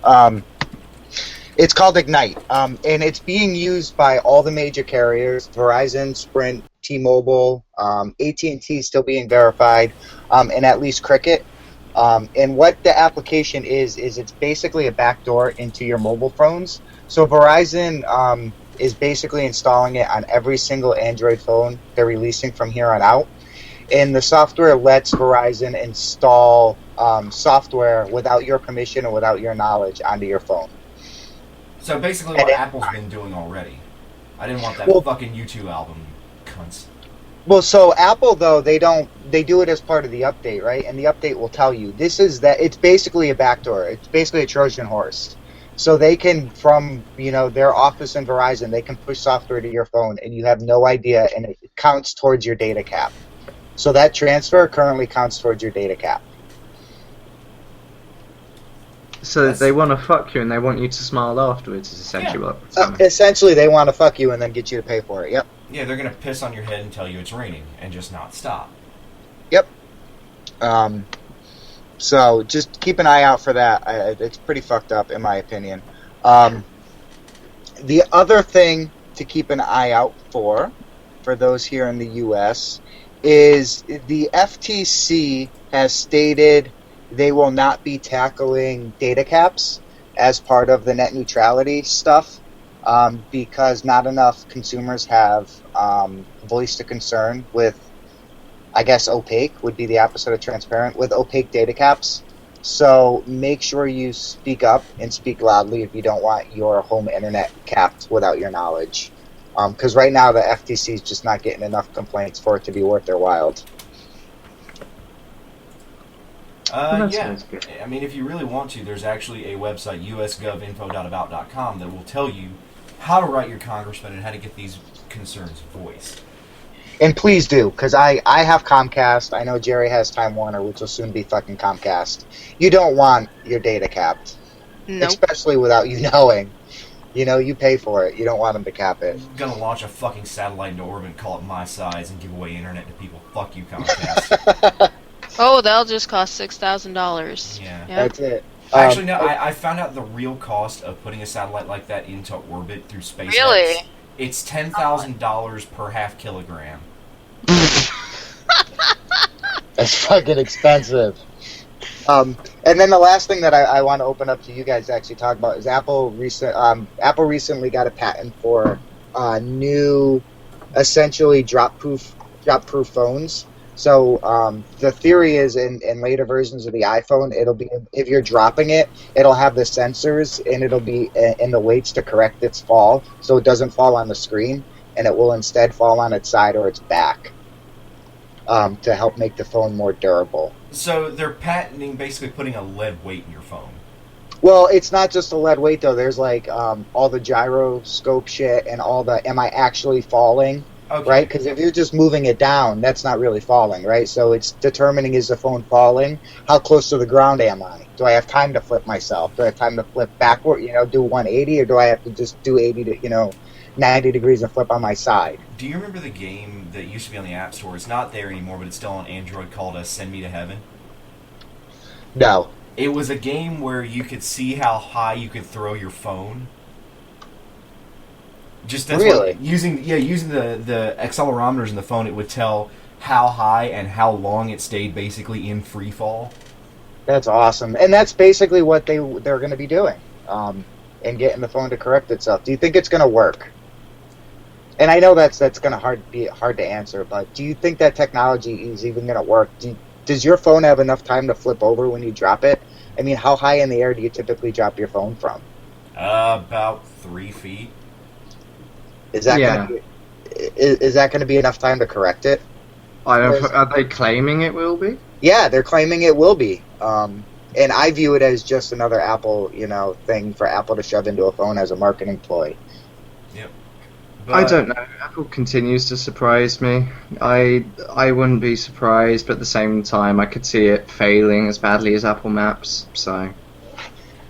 It's called Ignite, and it's being used by all the major carriers: Verizon, Sprint, T-Mobile, AT&T still being verified, and at least Cricket. And what the application is it's basically a backdoor into your mobile phones. So Verizon is basically installing it on every single Android phone they're releasing from here on out. And the software lets Verizon install software without your permission or without your knowledge onto your phone. So basically what Apple's been doing already. I didn't want that fucking U2 album, you cunts. Well, so Apple though they do it as part of the update, right? And the update will tell you it's basically a backdoor. It's basically a Trojan horse. So they can, from their office in Verizon, they can push software to your phone and you have no idea, and it counts towards your data cap. So that transfer currently counts towards your data cap. So they want to fuck you and they want you to smile afterwards. Is essentially what. Essentially, they want to fuck you and then get you to pay for it. Yep. Yeah, they're gonna piss on your head and tell you it's raining and just not stop. Yep. So just keep an eye out for that. It's pretty fucked up, in my opinion. The other thing to keep an eye out for those here in the U.S., is the FTC has stated they will not be tackling data caps as part of the net neutrality stuff, because not enough consumers have voiced a concern with, I guess opaque would be the opposite of transparent, with opaque data caps. So make sure you speak up and speak loudly if you don't want your home internet capped without your knowledge. Because right now the FTC is just not getting enough complaints for it to be worth their while. Yeah. I mean, if you really want to, there's actually a website, usgovinfo.about.com, that will tell you how to write your congressman and how to get these concerns voiced. And please do, because I have Comcast. I know Jerry has Time Warner, which will soon be fucking Comcast. You don't want your data capped. Nope. Especially without you knowing. You pay for it. You don't want them to cap it. Gonna launch a fucking satellite into orbit, call it my size, and give away internet to people. Fuck you, Comcast. Oh, that'll just cost $6,000. Yeah. That's it. Actually, no, I found out the real cost of putting a satellite like that into orbit through SpaceX. Really? It's $10,000 per half kilogram. That's fucking expensive. And then the last thing that I want to open up to you guys to actually talk about is Apple recently got a patent for new, essentially drop-proof phones. So the theory is in later versions of the iPhone, it'll be, if you're dropping it, it'll have the sensors and it'll be in the weights to correct its fall, so it doesn't fall on the screen, and it will instead fall on its side or its back to help make the phone more durable. So they're patenting basically putting a lead weight in your phone. Well, it's not just a lead weight though. There's like all the gyroscope shit and all the am I actually falling? Okay. Right? Because if you're just moving it down, that's not really falling, right? So it's determining, is the phone falling? How close to the ground am I? Do I have time to flip myself? Do I have time to flip backward, do 180? Or do I have to just do 80 to, 90 degrees and flip on my side? Do you remember the game that used to be on the App Store? It's not there anymore, but it's still on Android, called Send Me to Heaven? No. It was a game where you could see how high you could throw your phone. Just that's Really? what, using the accelerometers in the phone, it would tell how high and how long it stayed basically in free fall. That's awesome, and that's basically what they're going to be doing, and getting the phone to correct itself. Do you think it's going to work? And I know that's going to be hard to answer, but do you think that technology is even going to work? Does your phone have enough time to flip over when you drop it? I mean, how high in the air do you typically drop your phone from? About 3 feet. Is that Yeah. going to be enough time to correct it? Are they claiming it will be? Yeah, they're claiming it will be. And I view it as just another Apple, thing for Apple to shove into a phone as a marketing ploy. Yep. I don't know. Apple continues to surprise me. I wouldn't be surprised, but at the same time, I could see it failing as badly as Apple Maps. So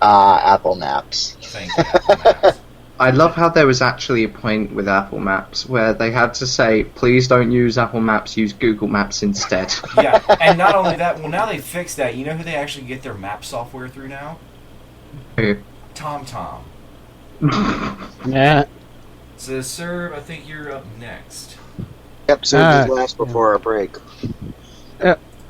Apple Maps. Thank you, Apple Maps. I love how there was actually a point with Apple Maps where they had to say, "Please don't use Apple Maps. Use Google Maps instead." Yeah, and not only that, well, now they fixed that. You know who they actually get their map software through now? Who? TomTom. Yeah. So, sir, I think you're up next. Yep, so just last before our break.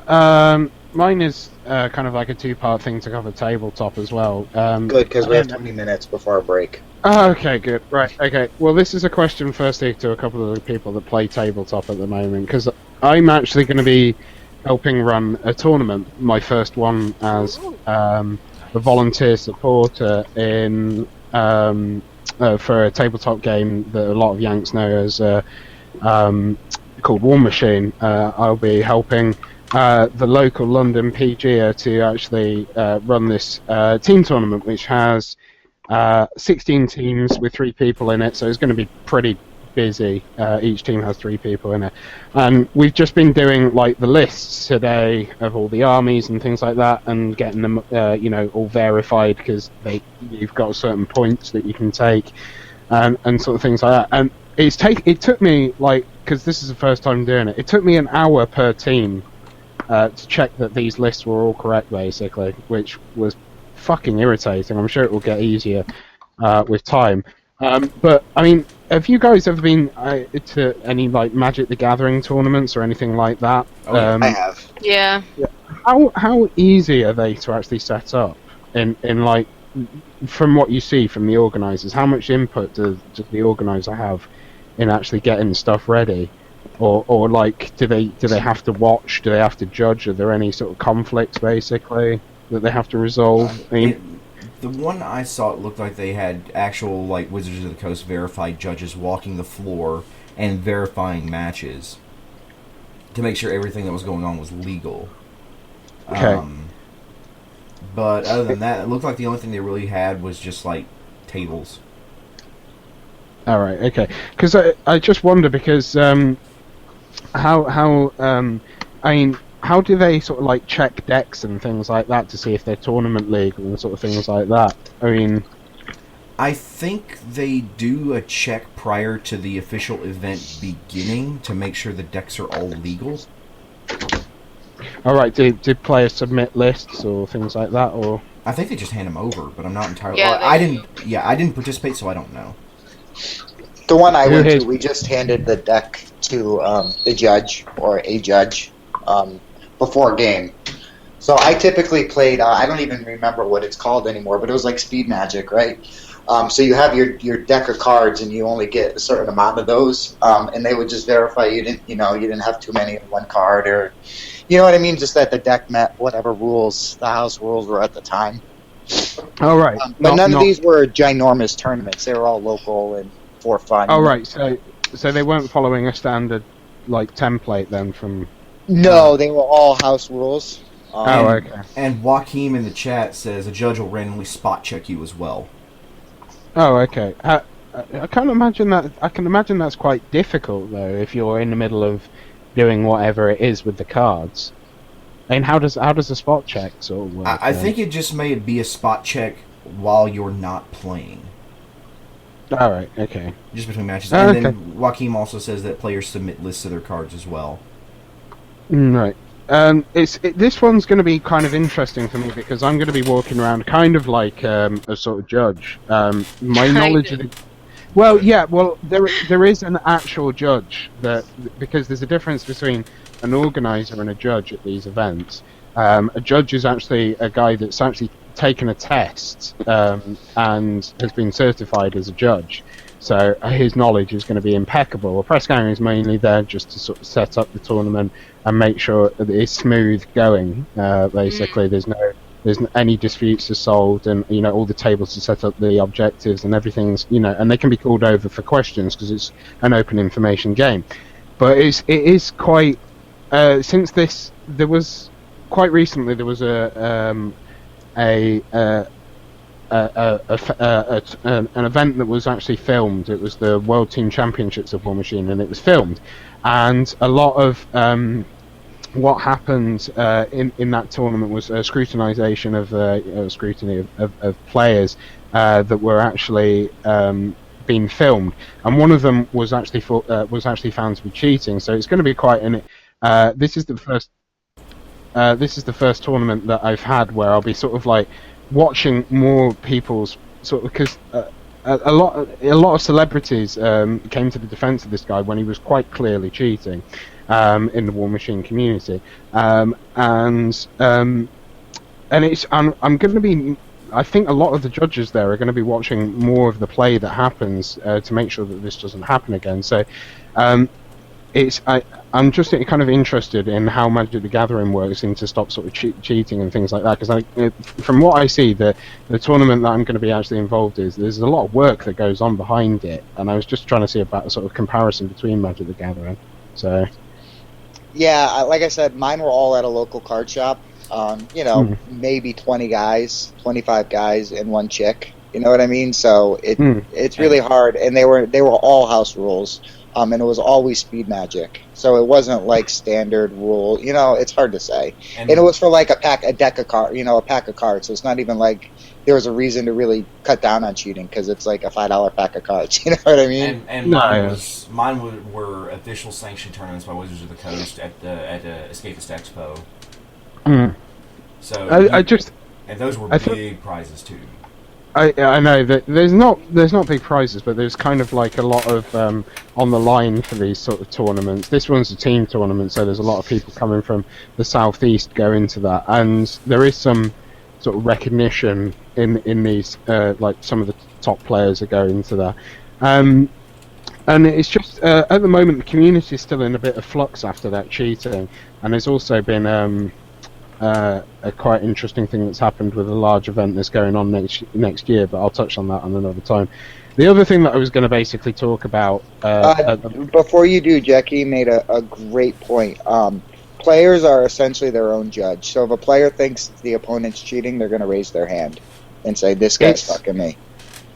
Mine is kind of like a two-part thing to cover tabletop as well. Good, because we have 20 minutes before our break. Oh, okay, good. Right, okay. Well, this is a question firstly to a couple of the people that play tabletop at the moment, because I'm actually going to be helping run a tournament, my first one as a volunteer supporter in for a tabletop game that a lot of Yanks know as called War Machine. I'll be helping the local London PGA to actually run this team tournament, which has 16 teams with 3 people in it, so it's going to be pretty busy. Each team has 3 people in it, and we've just been doing like the lists today of all the armies and things like that, and getting them, all verified because you've got certain points that you can take, and sort of things like that. And it took me because this is the first time doing it. It took me an hour per team to check that these lists were all correct, basically, which was fucking irritating. I'm sure it will get easier with time. But I mean, have you guys ever been to any like Magic the Gathering tournaments or anything like that? Oh, yeah. I have. Yeah. How easy are they to actually set up? In like, from what you see from the organisers, how much input does the organiser have in actually getting stuff ready? Or like, do they have to watch? Do they have to judge? Are there any sort of conflicts basically that they have to resolve? The one I saw, it looked like they had actual like Wizards of the Coast verified judges walking the floor and verifying matches to make sure everything that was going on was legal. Okay. But other than that, it looked like the only thing they really had was just like tables. All right, okay. Because I just wonder because how do they sort of like check decks and things like that to see if they're tournament legal and sort of things like that? I mean, I think they do a check prior to the official event beginning to make sure the decks are all legal. all right. Did players submit lists or things like that, or? I think they just hand them over, but I'm not entirely. Yeah, I didn't participate, so I don't know. The one I went to, we just handed the deck to the judge or a judge before a game. So I typically played, I don't even remember what it's called anymore, but it was like Speed Magic, right? So you have your deck of cards and you only get a certain amount of those, and they would just verify you didn't have too many in one card, or you know what I mean, just that the deck met whatever rules the house rules were at the time. All right. But none of these were ginormous tournaments. They were all local and for fun. Oh right, so they weren't following a standard like template then from. No, they were all house rules. Oh, okay. And Joaquim in the chat says a judge will randomly spot check you as well. Oh, okay. I can't imagine that. I can imagine that's quite difficult though if you're in the middle of doing whatever it is with the cards. And how does a spot check sort of work? I think it just may be a spot check while you're not playing. All right. Okay. Just between matches. Oh, And okay. then Joaquim also says that players submit lists of their cards as well. Right. This one's going to be kind of interesting for me because I'm going to be walking around kind of like a sort of judge. My knowledge of Well, yeah. Well, there is an actual judge because there's a difference between an organizer and a judge at these events. A judge is actually a guy that's actually taken a test and has been certified as a judge. So his knowledge is going to be impeccable. A press ganger is mainly there just to sort of set up the tournament and make sure that it's smooth going. Basically, there's any disputes are solved, and all the tables to set up the objectives and everything's and they can be called over for questions because it's an open information game. But it is quite since there was quite recently there was an event that was actually filmed. It was the World Team Championships of War Machine, and it was filmed, and a lot of what happened in that tournament was scrutinization of scrutiny of players that were actually being filmed, and one of them was actually found to be cheating. So it's going to be quite an. This is the first tournament that I've had where I'll be sort of like watching more people's sort of because. A lot of celebrities came to the defence of this guy when he was quite clearly cheating in the War Machine community, and it's I'm going to be. I think a lot of the judges there are going to be watching more of the play that happens to make sure that this doesn't happen again. So I'm just kind of interested in how Magic the Gathering works to stop sort of cheating and things like that. Because from what I see, the tournament that I'm going to be actually involved in, there's a lot of work that goes on behind it, and I was just trying to see about a sort of comparison between Magic the Gathering. So Yeah, like I said, mine were all at a local card shop. Maybe 20 guys, 25 guys, and one chick. You know what I mean? So it's really hard, and they were all house rules. And it was always speed magic, so it wasn't like standard rule. It's hard to say. And it was for like a pack of cards. So it's not even like there was a reason to really cut down on cheating because it's like a $5 pack of cards. You know what I mean? And mine were official sanctioned tournaments by Wizards of the Coast at Escapist Expo. So and those were big prizes too. I know that there's not big prizes, but there's kind of like a lot of on the line for these sort of tournaments. This one's a team tournament, so there's a lot of people coming from the southeast go into that, and there is some sort of recognition in these like some of the top players that go into that. And it's just at the moment the community is still in a bit of flux after that cheating, and there's also been a quite interesting thing that's happened with a large event that's going on next year, but I'll touch on that on another time. The other thing that I was going to basically talk about before you do, Jackie made a great point. Players are essentially their own judge, so if a player thinks the opponent's cheating, they're going to raise their hand and say, "This guy's fucking me."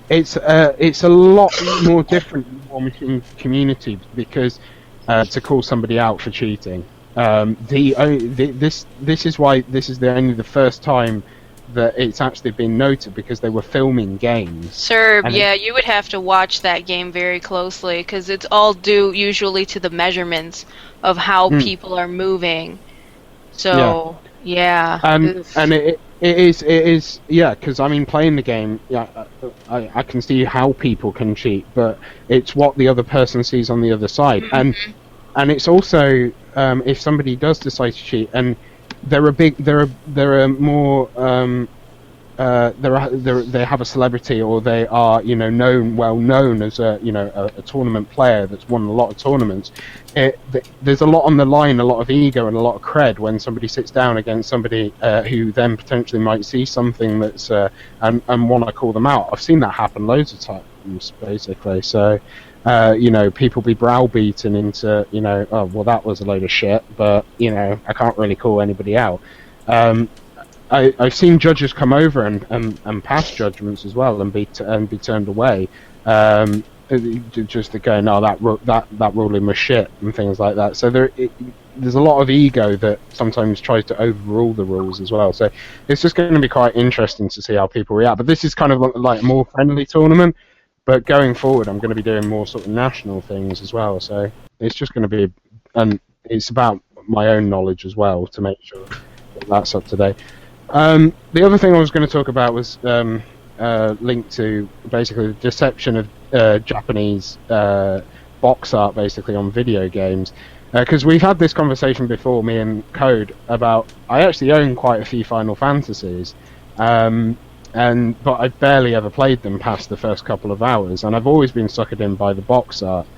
It's a lot more different in the War Machine community because to call somebody out for cheating. This is why this is only the first time that it's actually been noted because they were filming games. Sir, you would have to watch that game very closely because it's all due usually to the measurements of how people are moving. So and it is because I mean playing the game, I can see how people can cheat, but it's what the other person sees on the other side, and it's also if somebody does decide to cheat, and they have a celebrity or they are well known as a tournament player that's won a lot of tournaments. There's a lot on the line, a lot of ego and a lot of cred when somebody sits down against somebody who then potentially might see something that's and want to call them out. I've seen that happen loads of times, basically. So. People be browbeaten into, oh, well, that was a load of shit, but, I can't really call anybody out. I've seen judges come over and pass judgments as well and be turned away, just to go, no, that ruling was shit and things like that. So there's a lot of ego that sometimes tries to overrule the rules as well. So it's just going to be quite interesting to see how people react. But this is kind of like a more friendly tournament. But going forward, I'm going to be doing more sort of national things as well. So it's just going to be, and it's about my own knowledge as well to make sure that that's up to date. The other thing I was going to talk about was linked to basically the deception of Japanese box art, basically on video games. Because we've had this conversation before, me and Code, about I actually own quite a few Final Fantasies, but I've barely ever played them past the first couple of hours, and I've always been suckered in by the box art.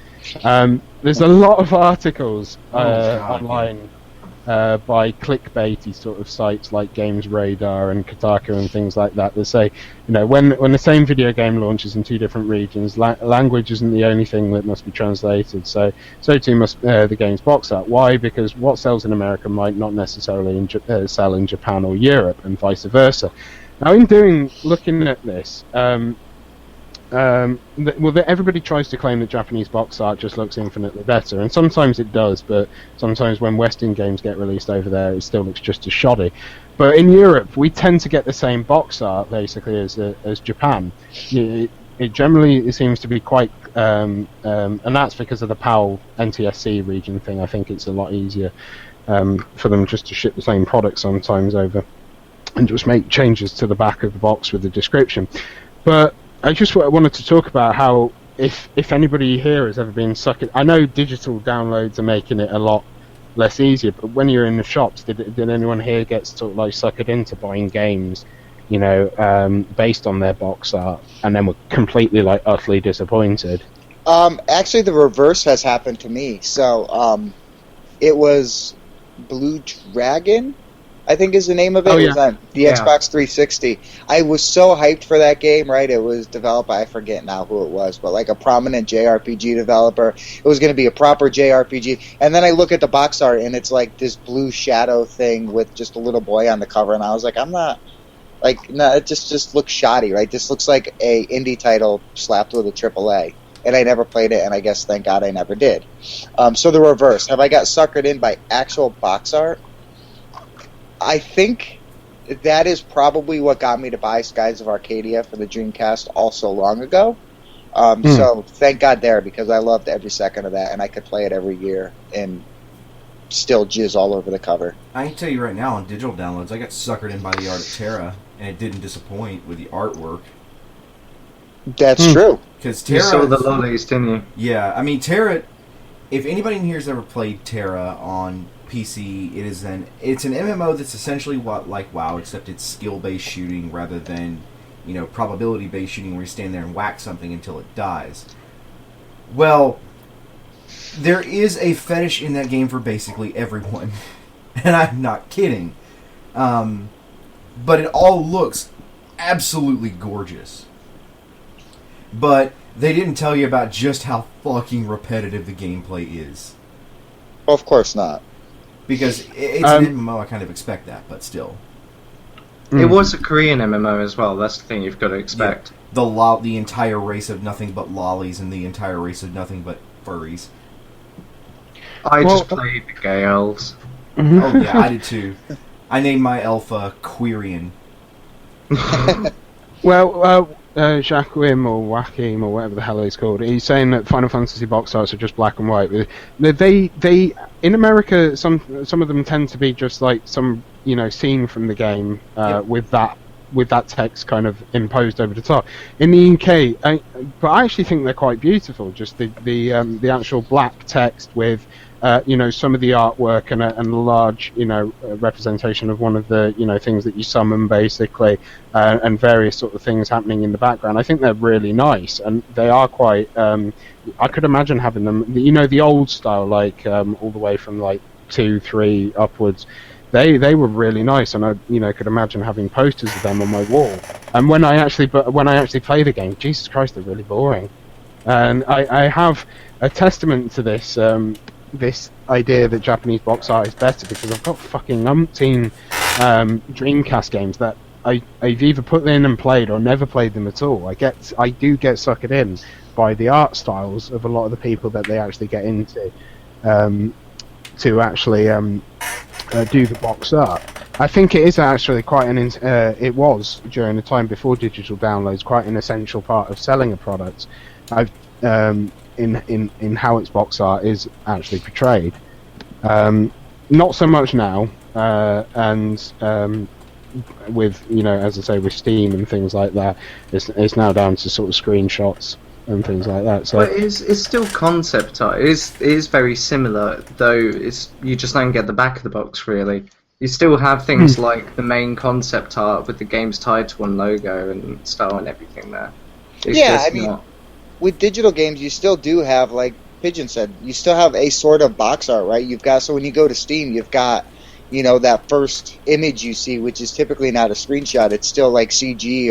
There's a lot of articles online by clickbaity sort of sites like Games Radar and Kotaku and things like that say, when the same video game launches in two different regions, language isn't the only thing that must be translated. So too must the game's box art. Why? Because what sells in America might not necessarily sell in Japan or Europe, and vice versa. Now, looking at this, everybody tries to claim that Japanese box art just looks infinitely better, and sometimes it does, but sometimes when Western games get released over there, it still looks just as shoddy. But in Europe, we tend to get the same box art, basically, as Japan. It generally seems to be quite, and that's because of the PAL NTSC region thing. I think it's a lot easier for them just to ship the same product sometimes over, and just make changes to the back of the box with the description. But I just wanted to talk about how, if anybody here has ever been sucked, I know digital downloads are making it a lot less easier, but when you're in the shops, did anyone here get sort of like suckered into buying games, based on their box art, and then were completely like utterly disappointed? Actually, the reverse has happened to me. So, it was Blue Dragon, I think is the name of it. Oh, It yeah. was on the Xbox 360. I was so hyped for that game, right? It was developed by, I forget now who it was, but like a prominent JRPG developer. It was going to be a proper JRPG. And then I look at the box art, and it's like this blue shadow thing with just a little boy on the cover, and I was like, no, it just looks shoddy, right? This looks like a indie title slapped with a AAA. And I never played it, and I guess, thank God, I never did. So the reverse. Have I got suckered in by actual box art? I think that is probably what got me to buy Skies of Arcadia for the Dreamcast so long ago. So thank God there, because I loved every second of that, and I could play it every year and still jizz all over the cover. I can tell you right now, on digital downloads, I got suckered in by the art of Terra, and it didn't disappoint with the artwork. That's true. Because You Terra, saw the lollies, didn't you? yeah, I mean Terra. If anybody in here has ever played Terra on PC, it's an MMO that's essentially like WoW, except it's skill-based shooting rather than, probability-based shooting where you stand there and whack something until it dies. Well, there is a fetish in that game for basically everyone, and I'm not kidding. But it all looks absolutely gorgeous. But they didn't tell you about just how fucking repetitive the gameplay is. Well, of course not. Because it's an MMO, I kind of expect that, but still. It was a Korean MMO as well. That's the thing you've got to expect. Yeah. The entire race of nothing but lollies and the entire race of nothing but furries. I just played the gay elves. Oh yeah, I did too. I named my elf Quirian. Jacquim or Wakim or whatever the hell he's called, he's saying that Final Fantasy box arts are just black and white. They in America, some of them tend to be just like some scene from the game with that text kind of imposed over the top. In the UK, but I actually think they're quite beautiful. Just the actual black text with some of the artwork and a large representation of one of the things that you summon basically, and various sort of things happening in the background. I think they're really nice, and they are quite. I could imagine having them, the old style, like all the way from like 2, 3 upwards. They were really nice, and I could imagine having posters of them on my wall. And when I actually play the game, Jesus Christ, they're really boring. And I have a testament to this. This idea that Japanese box art is better, because I've got fucking umpteen Dreamcast games that I've either put in and played or never played them at all. I do get suckered in by the art styles of a lot of the people that they actually get into to actually do the box art. I think it is actually quite it was during the time before digital downloads quite an essential part of selling a product. In how its box art is actually portrayed. Not so much now, and with, you know, as I say, with Steam and things like that, it's now down to sort of screenshots and things like that. So But it's still concept art. It is very similar, though you just don't get the back of the box really. You still have things like the main concept art with the game's title and logo and style and everything there. It's Yeah, just I mean, not. with digital games, you still do have, like Pigeon said, you still have a sort of box art, right? You've got, so when you go to Steam, you've got, you know, that first image you see, which is typically not a screenshot. It's still like CG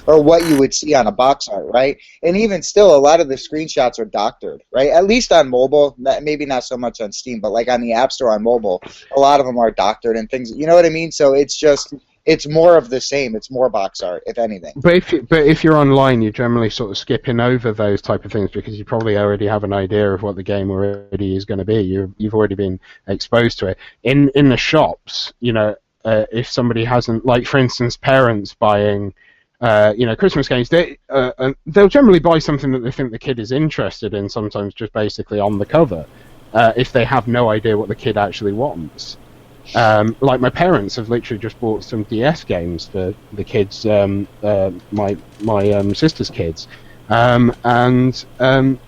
or what you would see on a box art, right? And even still, a lot of the screenshots are doctored, right? At least on mobile, maybe not so much on Steam, but like on the App Store on mobile, a lot of them are doctored and things. You know what I mean? So it's just, it's more of the same. It's more box art, if anything. But if you're online, you're generally sort of skipping over those type of things because you probably already have an idea of what the game already is going to be. You've already been exposed to it. In the shops, you know, if somebody hasn't, like for instance, parents buying, you know, Christmas games, they'll generally buy something that they think the kid is interested in. Sometimes just basically on the cover, if they have no idea what the kid actually wants. Like my parents have literally just bought some DS games for the kids, my sister's kids, and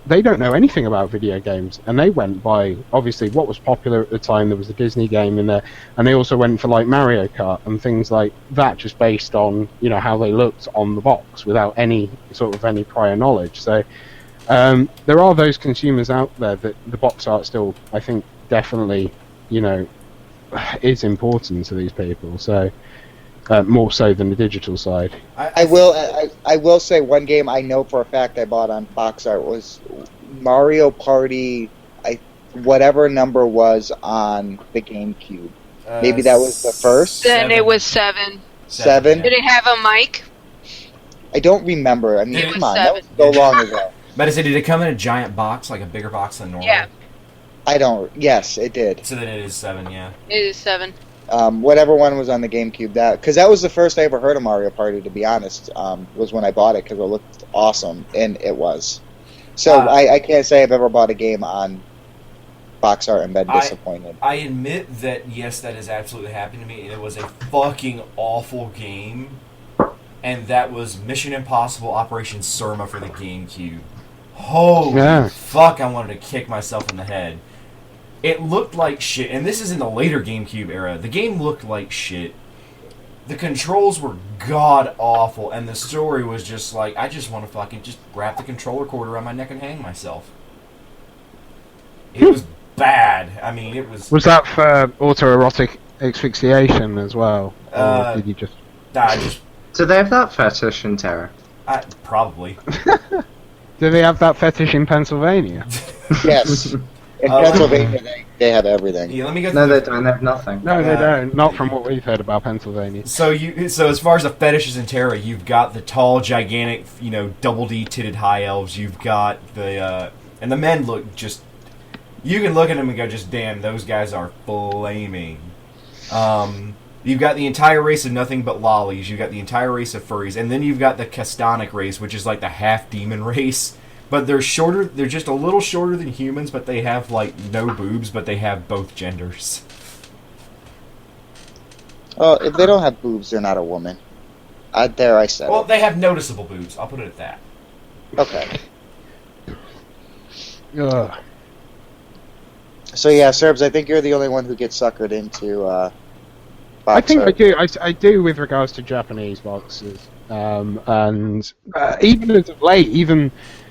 they don't know anything about video games, and they went by obviously what was popular at the time. There was a Disney game in there, and they also went for like Mario Kart and things like that, just based on, you know, how they looked on the box without any prior knowledge. So there are those consumers out there that the box art still, I think, definitely, you know, is important to these people, so more so than the digital side. I will say one game I know for a fact I bought on box art was Mario Party, whatever number was on the GameCube. Maybe that was the first? Then it was 7. 7? Did it have a mic? I don't remember. I mean, It come was on, that was 7. so long ago. But I said, did it come in a giant box, like a bigger box than normal? Yeah. Yes, it did. So then it is 7, yeah. It is 7. Whatever one was on the GameCube, because that was the first I ever heard of Mario Party, to be honest, was when I bought it, because it looked awesome, and it was. So I can't say I've ever bought a game on box art and been disappointed. I admit that, yes, that has absolutely happened to me, and it was a fucking awful game, and that was Mission Impossible Operation Surma for the GameCube. Holy fuck, I wanted to kick myself in the head. It looked like shit, and this is in the later GameCube era. The game looked like shit. The controls were god-awful, and the story was just like, I just want to fucking just wrap the controller cord around my neck and hang myself. It was bad. I mean, it was... Was that for autoerotic asphyxiation as well? Or did you just... Do they have that fetish in Terra? Probably. Do they have that fetish in Pennsylvania? Yes. In Pennsylvania, they have everything. Yeah, let me go No, they don't. They have nothing. No, they don't. Not from what we've heard about Pennsylvania. So as far as the fetishes in Terra, you've got the tall, gigantic, you know, double D-titted high elves. You've got the and the men look just. You can look at them and go, just damn, those guys are flaming. You've got the entire race of nothing but lollies. You've got the entire race of furries, and then you've got the Castanic race, which is like the half demon race. But they're shorter. They're just a little shorter than humans, but they have like no boobs, but they have both genders. Oh, if they don't have boobs, they're not a woman. I said Well, it. they have noticeable boobs. I'll put it at that. Okay. Ugh. So yeah, Serbs, I think you're the only one who gets suckered into box I think art. I do. I do with regards to Japanese boxes, and even as of late, even.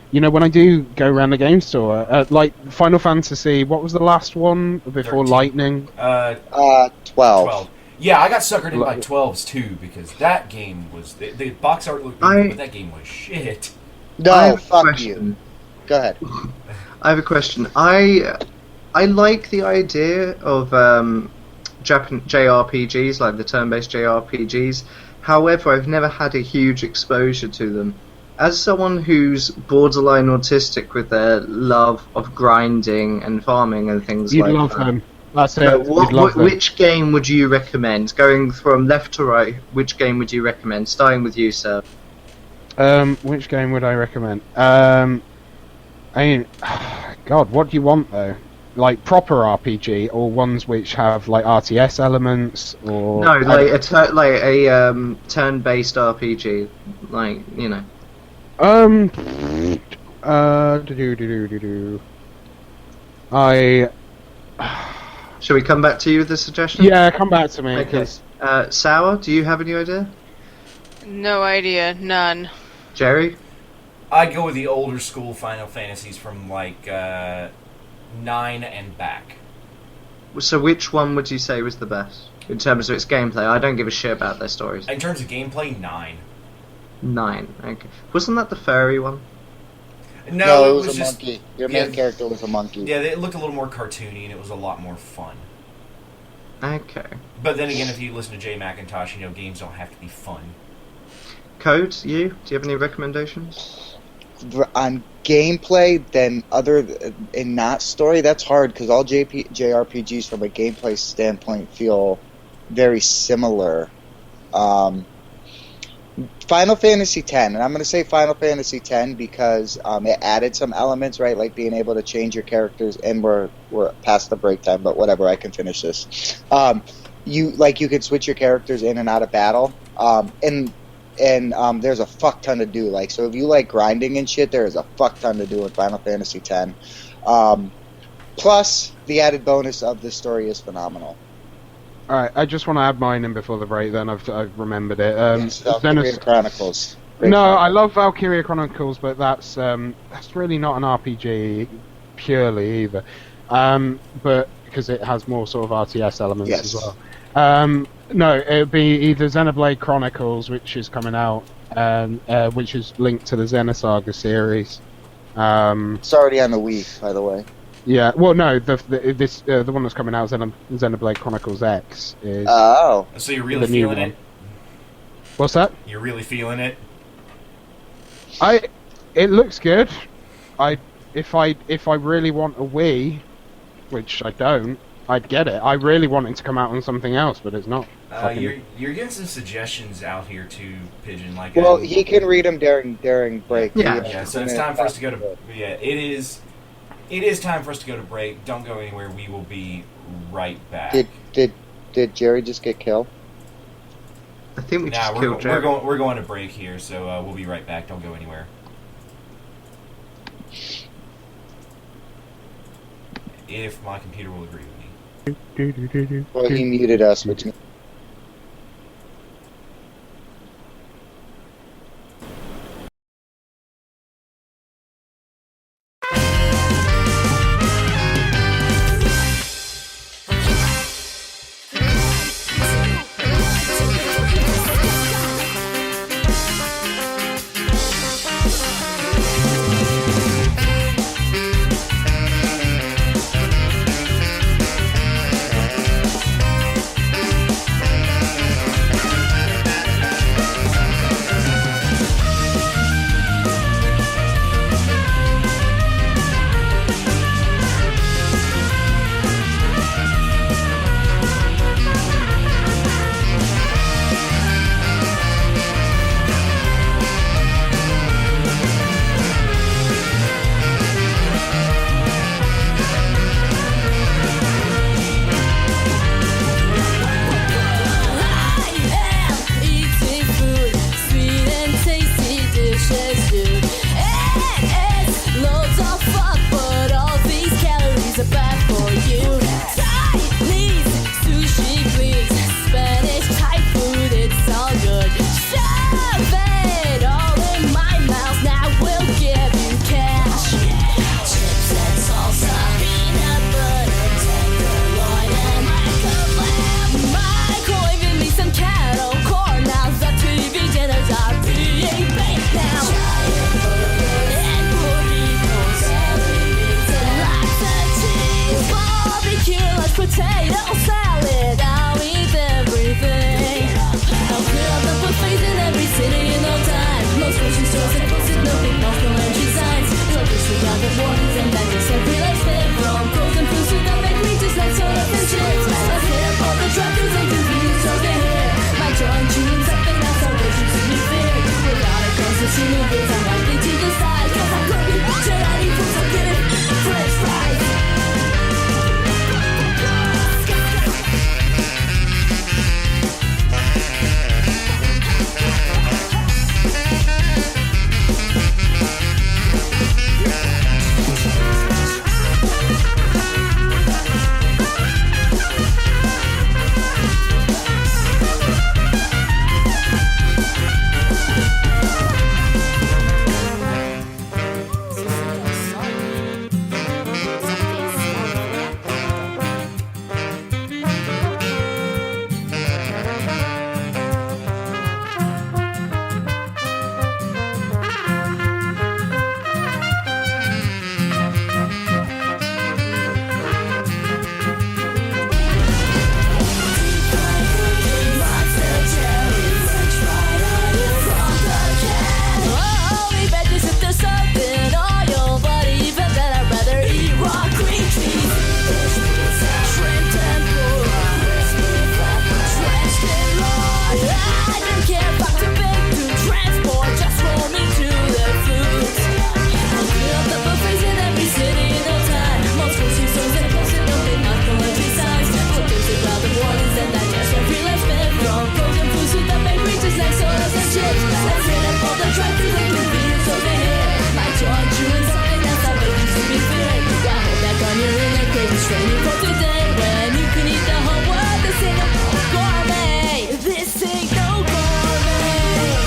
You know, when I do go around the game store, like Final Fantasy, what was the last one before 13. Lightning? 12. Yeah, I got suckered in by 12s too, because that game was... The box art looked good, but that game was shit. I No, have a fuck question. you. Go ahead. I have a question. I like the idea of JRPGs, like the turn-based JRPGs. However, I've never had a huge exposure to them. As someone who's borderline autistic with their love of grinding and farming and things You'd like love that, them. That's it. so You'd love them. which game would you recommend? Going from left to right, which game would you recommend? Starting with you, sir. Which game would I recommend? I mean, God, what do you want though? like proper RPG, or ones which have like RTS elements, or No, like a turn-based RPG, like you know. Do. I Shall we come back to you with the suggestion? yeah, come back to me Okay. because Sour, do you have any idea? No idea. None. Jerry? I'd go with the older school Final Fantasies from like 9 and back. So which one would you say was the best in terms of its gameplay? I don't give a shit about their stories. In terms of gameplay, 9. 9. Okay. Wasn't that the furry one? No, it was a just, monkey. Your main yeah. character was a monkey. Yeah, it looked a little more cartoony and it was a lot more fun. Okay. But then again, if you listen to Jay McIntosh, you know games don't have to be fun. Code, you? Do you have any recommendations? On gameplay, then in not story, that's hard because all JRPGs from a gameplay standpoint feel very similar. Final Fantasy X, and I'm going to say Final Fantasy X because it added some elements, right, like being able to change your characters, and we're past the break time, but whatever, I can finish this. You could switch your characters in and out of battle, and there's a fuck ton to do. Like, so if you like grinding and shit, there is a fuck ton to do in Final Fantasy X. Plus, the added bonus of the story is phenomenal. alright, I just want to add mine in before the break. Then I've remembered it. Valkyria Chronicles. Great No, fun. I love Valkyria Chronicles, but that's really not an RPG purely either. But because it has more sort of RTS elements Yes. as well. No, it would be either Xenoblade Chronicles, which is coming out, and which is linked to the Xenosaga series. It's already on the Wii, by the way. Yeah, well, no, the one that's coming out, Xenoblade Chronicles X, is Oh. So you're really the new feeling one. it? What's that? You're really feeling it? It looks good. If I really want a Wii, which I don't, I'd get it. I really want it to come out on something else, but it's not. You're getting some suggestions out here too, Pigeon. Like, Well, he can read them during break. Yeah. Yeah, so it's time for us to go to. Yeah, it is time for us to go to break. Don't go anywhere. We will be right back. Did Jerry just get killed? I think we just Nah, killed Jerry. we're going to break here, so we'll be right back. Don't go anywhere. If my computer will agree with me. Well, he muted us, which means Training for today. When you can eat the whole world, this ain't no gourmet. This ain't no gourmet.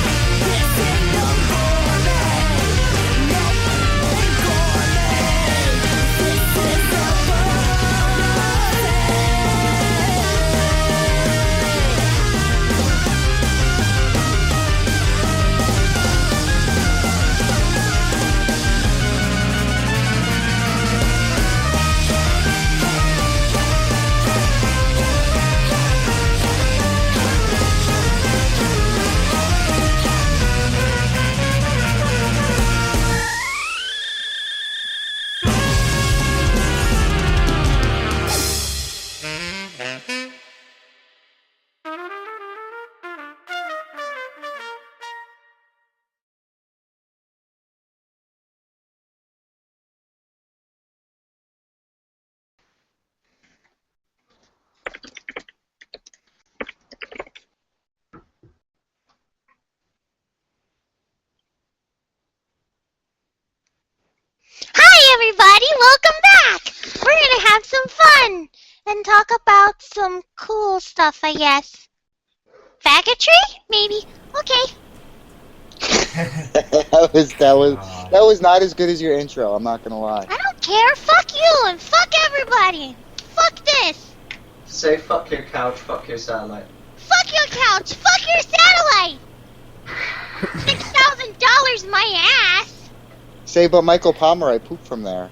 This ain't no gourmet. No ain't gourmet. This is a Hi, everybody. Welcome back. We're going to have some fun and talk about some cool stuff, I guess. Faggotry? Maybe. Okay. that was not as good as your intro. I'm not gonna lie. I don't care. Fuck you and fuck everybody. Fuck this. Say fuck your couch, fuck your satellite. Fuck your couch. Fuck your satellite. $6,000 my ass. Say, but Michael Palmer, I pooped from there.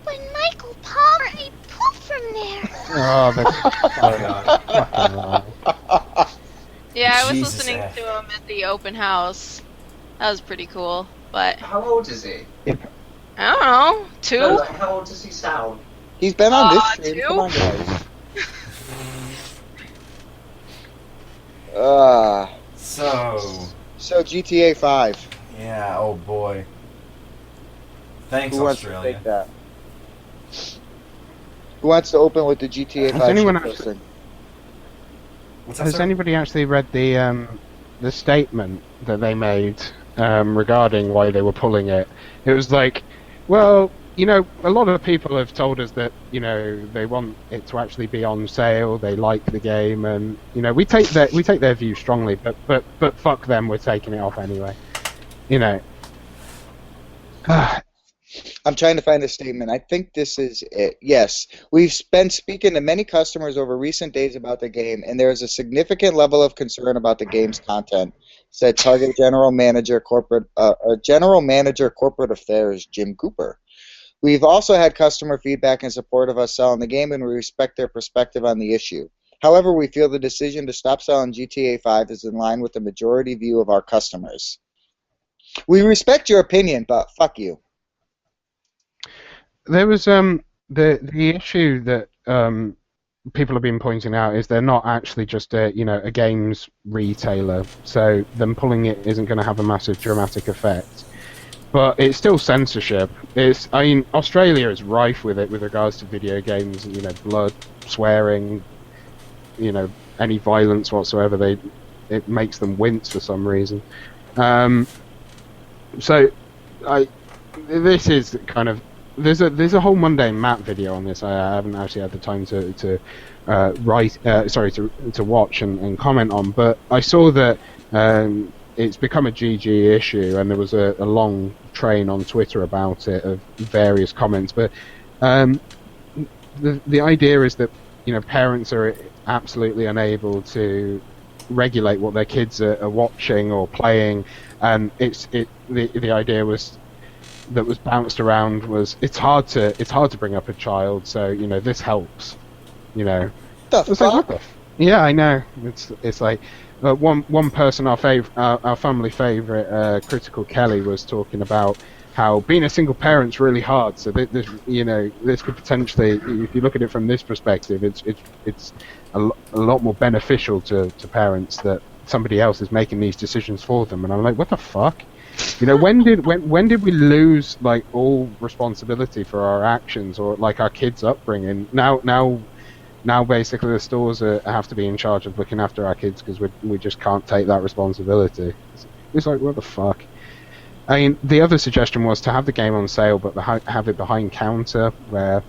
But Michael Palmer, I pooped from there. Oh, that's fucking lie. Yeah, I was Jesus listening F. to him at the open house. That was pretty cool. But How old is he? I don't know, 2? No, like, how old does he sound? He's been on this stream. 2? Come on, guys. So GTA 5. Yeah, oh boy. Thanks, Who wants to Australia. take that? Who wants to open with the GTA 5? Has anyone shit actually- posting? What's that, Has sir? anybody actually read the statement that they made regarding why they were pulling it? It was like, well, you know, a lot of people have told us that, you know, they want it to actually be on sale. They like the game, and you know, we take their view strongly, but fuck them, we're taking it off anyway. You know. I'm trying to find the statement. I think this is it. Yes. We've been speaking to many customers over recent days about the game, and there is a significant level of concern about the game's content, said Target General Manager Corporate Affairs Jim Cooper. We've also had customer feedback in support of us selling the game, and we respect their perspective on the issue. However, we feel the decision to stop selling GTA 5 is in line with the majority view of our customers. We respect your opinion, but fuck you. There was the issue that people have been pointing out is they're not actually just a games retailer, so them pulling it isn't going to have a massive dramatic effect. But it's still censorship. I mean, Australia is rife with it with regards to video games. You know, blood, swearing, you know, any violence whatsoever. It makes them wince for some reason. This is kind of there's a whole Monday Matt video on this. I haven't actually had the time to watch and comment on, but I saw that it's become a GG issue, and there was a long train on Twitter about it of various comments. But the idea is that, you know, parents are absolutely unable to regulate what their kids are watching or playing, and the idea was that was bounced around was it's hard to bring up a child, so you know this helps, you know. The fuck? Yeah, I know. It's like one person, our family favorite, Critical Kelly, was talking about how being a single parent's really hard. So this could potentially, if you look at it from this perspective, it's a lot more beneficial to parents that somebody else is making these decisions for them. And I'm like, what the fuck? You know, when did we lose like all responsibility for our actions or like our kids' upbringing? Now basically the stores have to be in charge of looking after our kids because we just can't take that responsibility. It's like, what the fuck? I mean, the other suggestion was to have the game on sale, but have it behind counter, where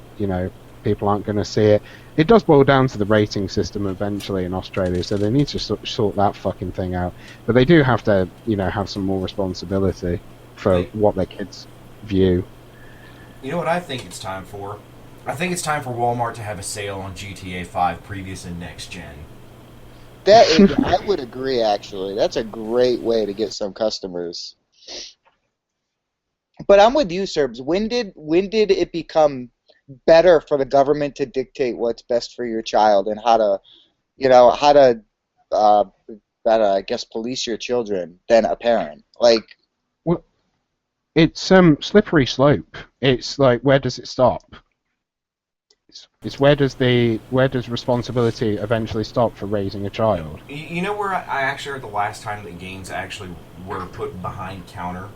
people aren't going to see it. It does boil down to the rating system eventually in Australia, so they need to sort that fucking thing out. But they do have to, have some more responsibility for what their kids view. You know what I think it's time for? I think it's time for Walmart to have a sale on GTA 5 previous and next gen. I would agree, actually. That's a great way to get some customers. But I'm with you, Serbs. When did it become better for the government to dictate what's best for your child and how to I guess, police your children than a parent? Like, well, it's slippery slope. It's like, where does it stop? It's where does responsibility eventually stop for raising a child? You know where I actually heard the last time that games actually were put behind counter?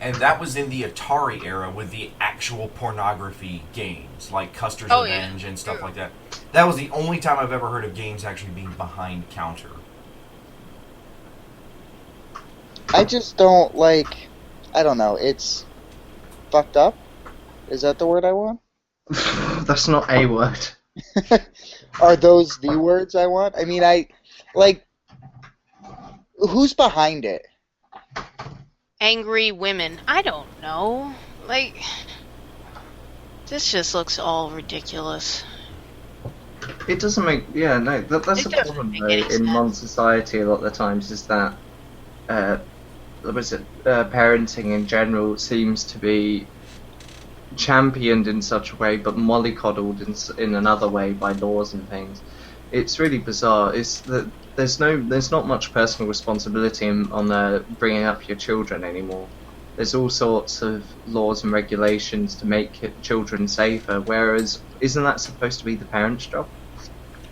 And that was in the Atari era with the actual pornography games, like Custer's Revenge and stuff like that. That was the only time I've ever heard of games actually being behind counter. I just don't I don't know, it's fucked up? Is that the word I want? That's not a word. Are those the words I want? I mean, who's behind it? Angry women. I don't know. This just looks all ridiculous. It doesn't make... Yeah, no, that's the problem, though, in modern society a lot of the times, is that parenting in general seems to be championed in such a way, but mollycoddled in another way by laws and things. It's really bizarre. It's that there's not much personal responsibility on bringing up your children anymore. There's all sorts of laws and regulations to make children safer. Whereas, isn't that supposed to be the parent's job?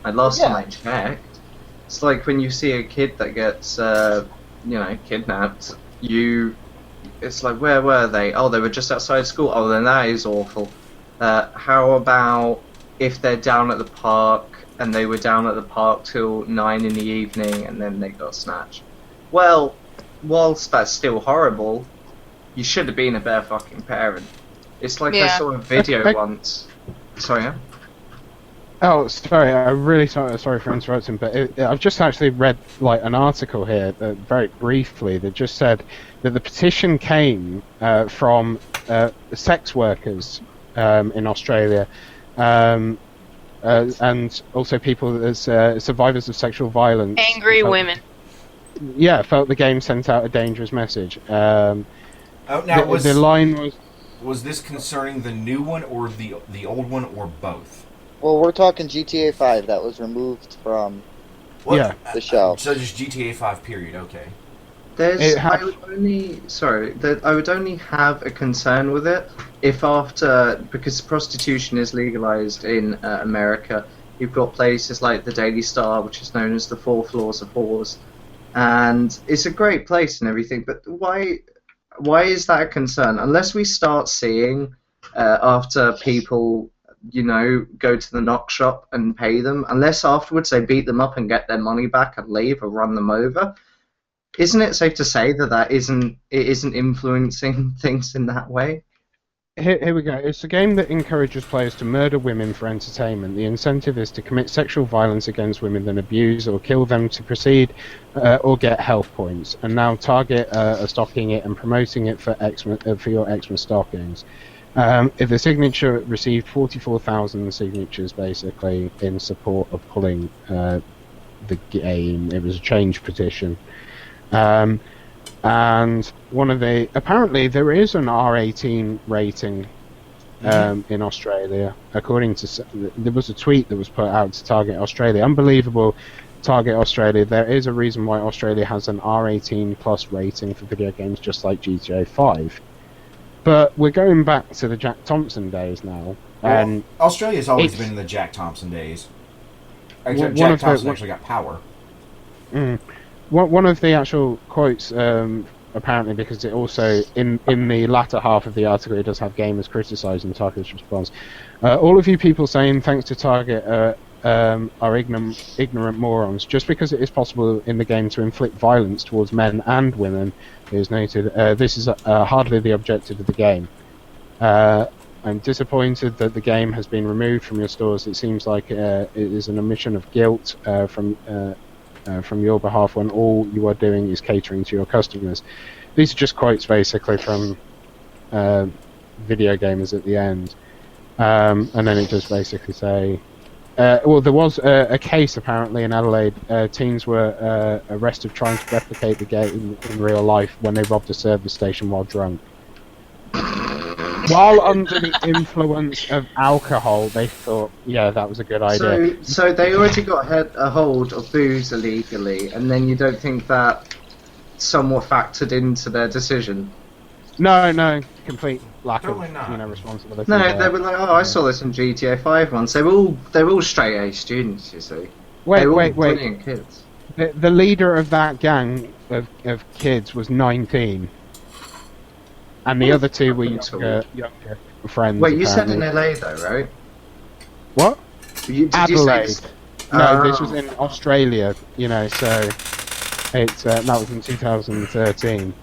Last time I checked, it's like when you see a kid that gets kidnapped, it's like, where were they? Oh, they were just outside school. Oh, then that is awful. How about if they're down at the park and they were down at the park till 9 in the evening and then they got snatched? Well, whilst that's still horrible, you should have been a better fucking parent. It's like I saw a video once. Sorry, yeah? Oh, sorry. I'm really sorry for interrupting, but I've just actually read an article here, very briefly, that just said that the petition came from sex workers in Australia, and also people as survivors of sexual violence. Angry women. Yeah, felt the game sent out a dangerous message. Now the line was this concerning the new one or the old one or both? Well, we're talking GTA 5 that was removed from the shelf. So just GTA 5 period, okay. I would only have a concern with it if because prostitution is legalized in America, you've got places like the Daily Star, which is known as the 4 Floors of Whores, and it's a great place and everything, but why is that a concern? Unless we start seeing after people go to the knock shop and pay them, unless afterwards they beat them up and get their money back and leave or run them over, isn't it safe to say that isn't influencing things in that way? Here we go. It's a game that encourages players to murder women for entertainment. The incentive is to commit sexual violence against women, then abuse or kill them to proceed or get health points. And now Target are stocking it and promoting it for your Xmas stockings. If the signature received 44,000 signatures, basically, in support of pulling the game. It was a change petition. And apparently there is an R18 rating in Australia. According to, there was a tweet that was put out to Target Australia. Unbelievable, Target Australia. There is a reason why Australia has an R18 plus rating for video games, just like GTA 5. But we're going back to the Jack Thompson days now. Well, Australia's always been in the Jack Thompson days. Jack Thompson actually got power. One of the actual quotes, apparently, because it also, in the latter half of the article, it does have gamers criticising Target's response. All of you people saying thanks to Target are ignorant morons. Just because it is possible in the game to inflict violence towards men and women, it is noted, this is hardly the objective of the game. I'm disappointed that the game has been removed from your stores. It seems like it is an admission of guilt from your behalf when all you are doing is catering to your customers. These are just quotes basically from video gamers at the end. And then it does basically say, well, there was a case apparently in Adelaide. Teens were arrested trying to replicate the game in real life when they robbed a service station while drunk. While under the influence of alcohol, they thought, yeah, that was a good idea. So they already got a hold of booze illegally, and then you don't think that somewhat factored into their decision? No, complete lack Totally of not. responsibility. No, there. they were like, oh, I saw this in GTA 5 once. They're all straight A students, you see. Wait, They're all wait. brilliant kids. The leader of that gang of kids was 19. And the other two were younger friends. Wait, you said in apparently. LA though, right? What? Did you Adelaide. say No, this Oh. was in Australia, so it's that was in 2013.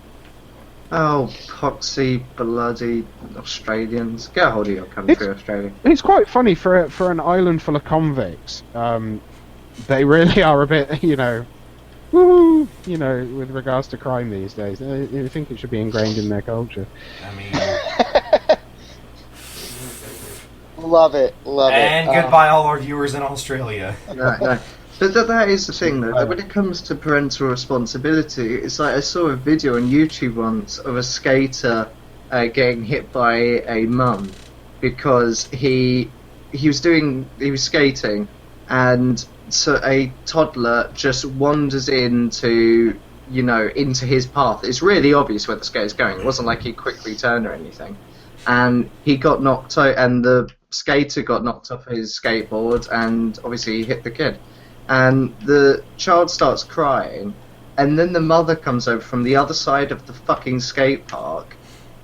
Oh, poxy bloody Australians! Get a hold of your country, Australia. It's quite funny for an island full of convicts. They really are a bit, woo, with regards to crime these days. I think it should be ingrained in their culture. I mean, Love it. and goodbye, all our viewers in Australia. No. But that is the thing, though. That when it comes to parental responsibility, it's like I saw a video on YouTube once of a skater getting hit by a mum because he was skating, and so a toddler just wanders into his path. It's really obvious where the skater's going. It wasn't like he quickly turned or anything, and he got knocked out, and the skater got knocked off his skateboard, and obviously he hit the kid. And the child starts crying, and then the mother comes over from the other side of the fucking skate park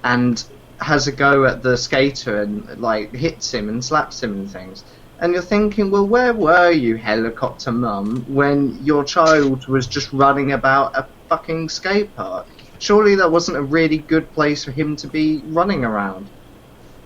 and has a go at the skater and hits him and slaps him and things. And you're thinking, well, where were you, helicopter mum, when your child was just running about a fucking skate park? Surely that wasn't a really good place for him to be running around.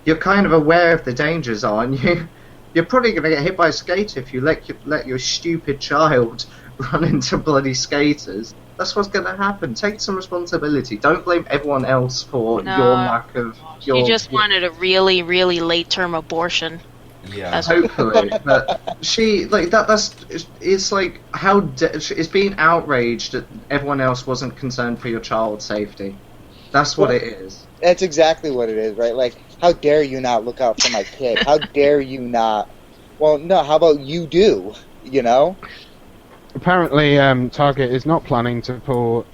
You're kind of aware of the dangers, aren't you? You're probably going to get hit by a skater if you let your stupid child run into bloody skaters. That's what's going to happen. Take some responsibility. Don't blame everyone else for No. your lack of... She just wanted a really, really late-term abortion. Yeah. That's Hopefully, but she it's like it's being outraged that everyone else wasn't concerned for your child's safety. That's what it is. That's exactly what it is, right? Like, how dare you not look out for my kid? How dare you not? Well, no, how about you do, Apparently, Target is not planning to pull.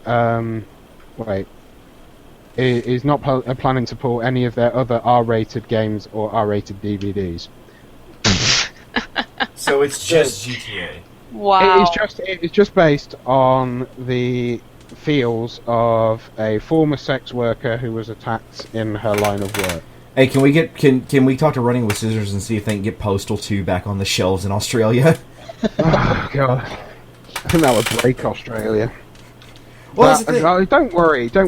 Is not planning to pull any of their other R-rated games or R-rated DVDs. So it's just GTA. Wow. It's just based on the feels of a former sex worker who was attacked in her line of work. Hey, can we talk to Running with Scissors and see if they can get Postal 2 back on the shelves in Australia? Oh god, I think that would break Australia. Well, that's the thing. Don't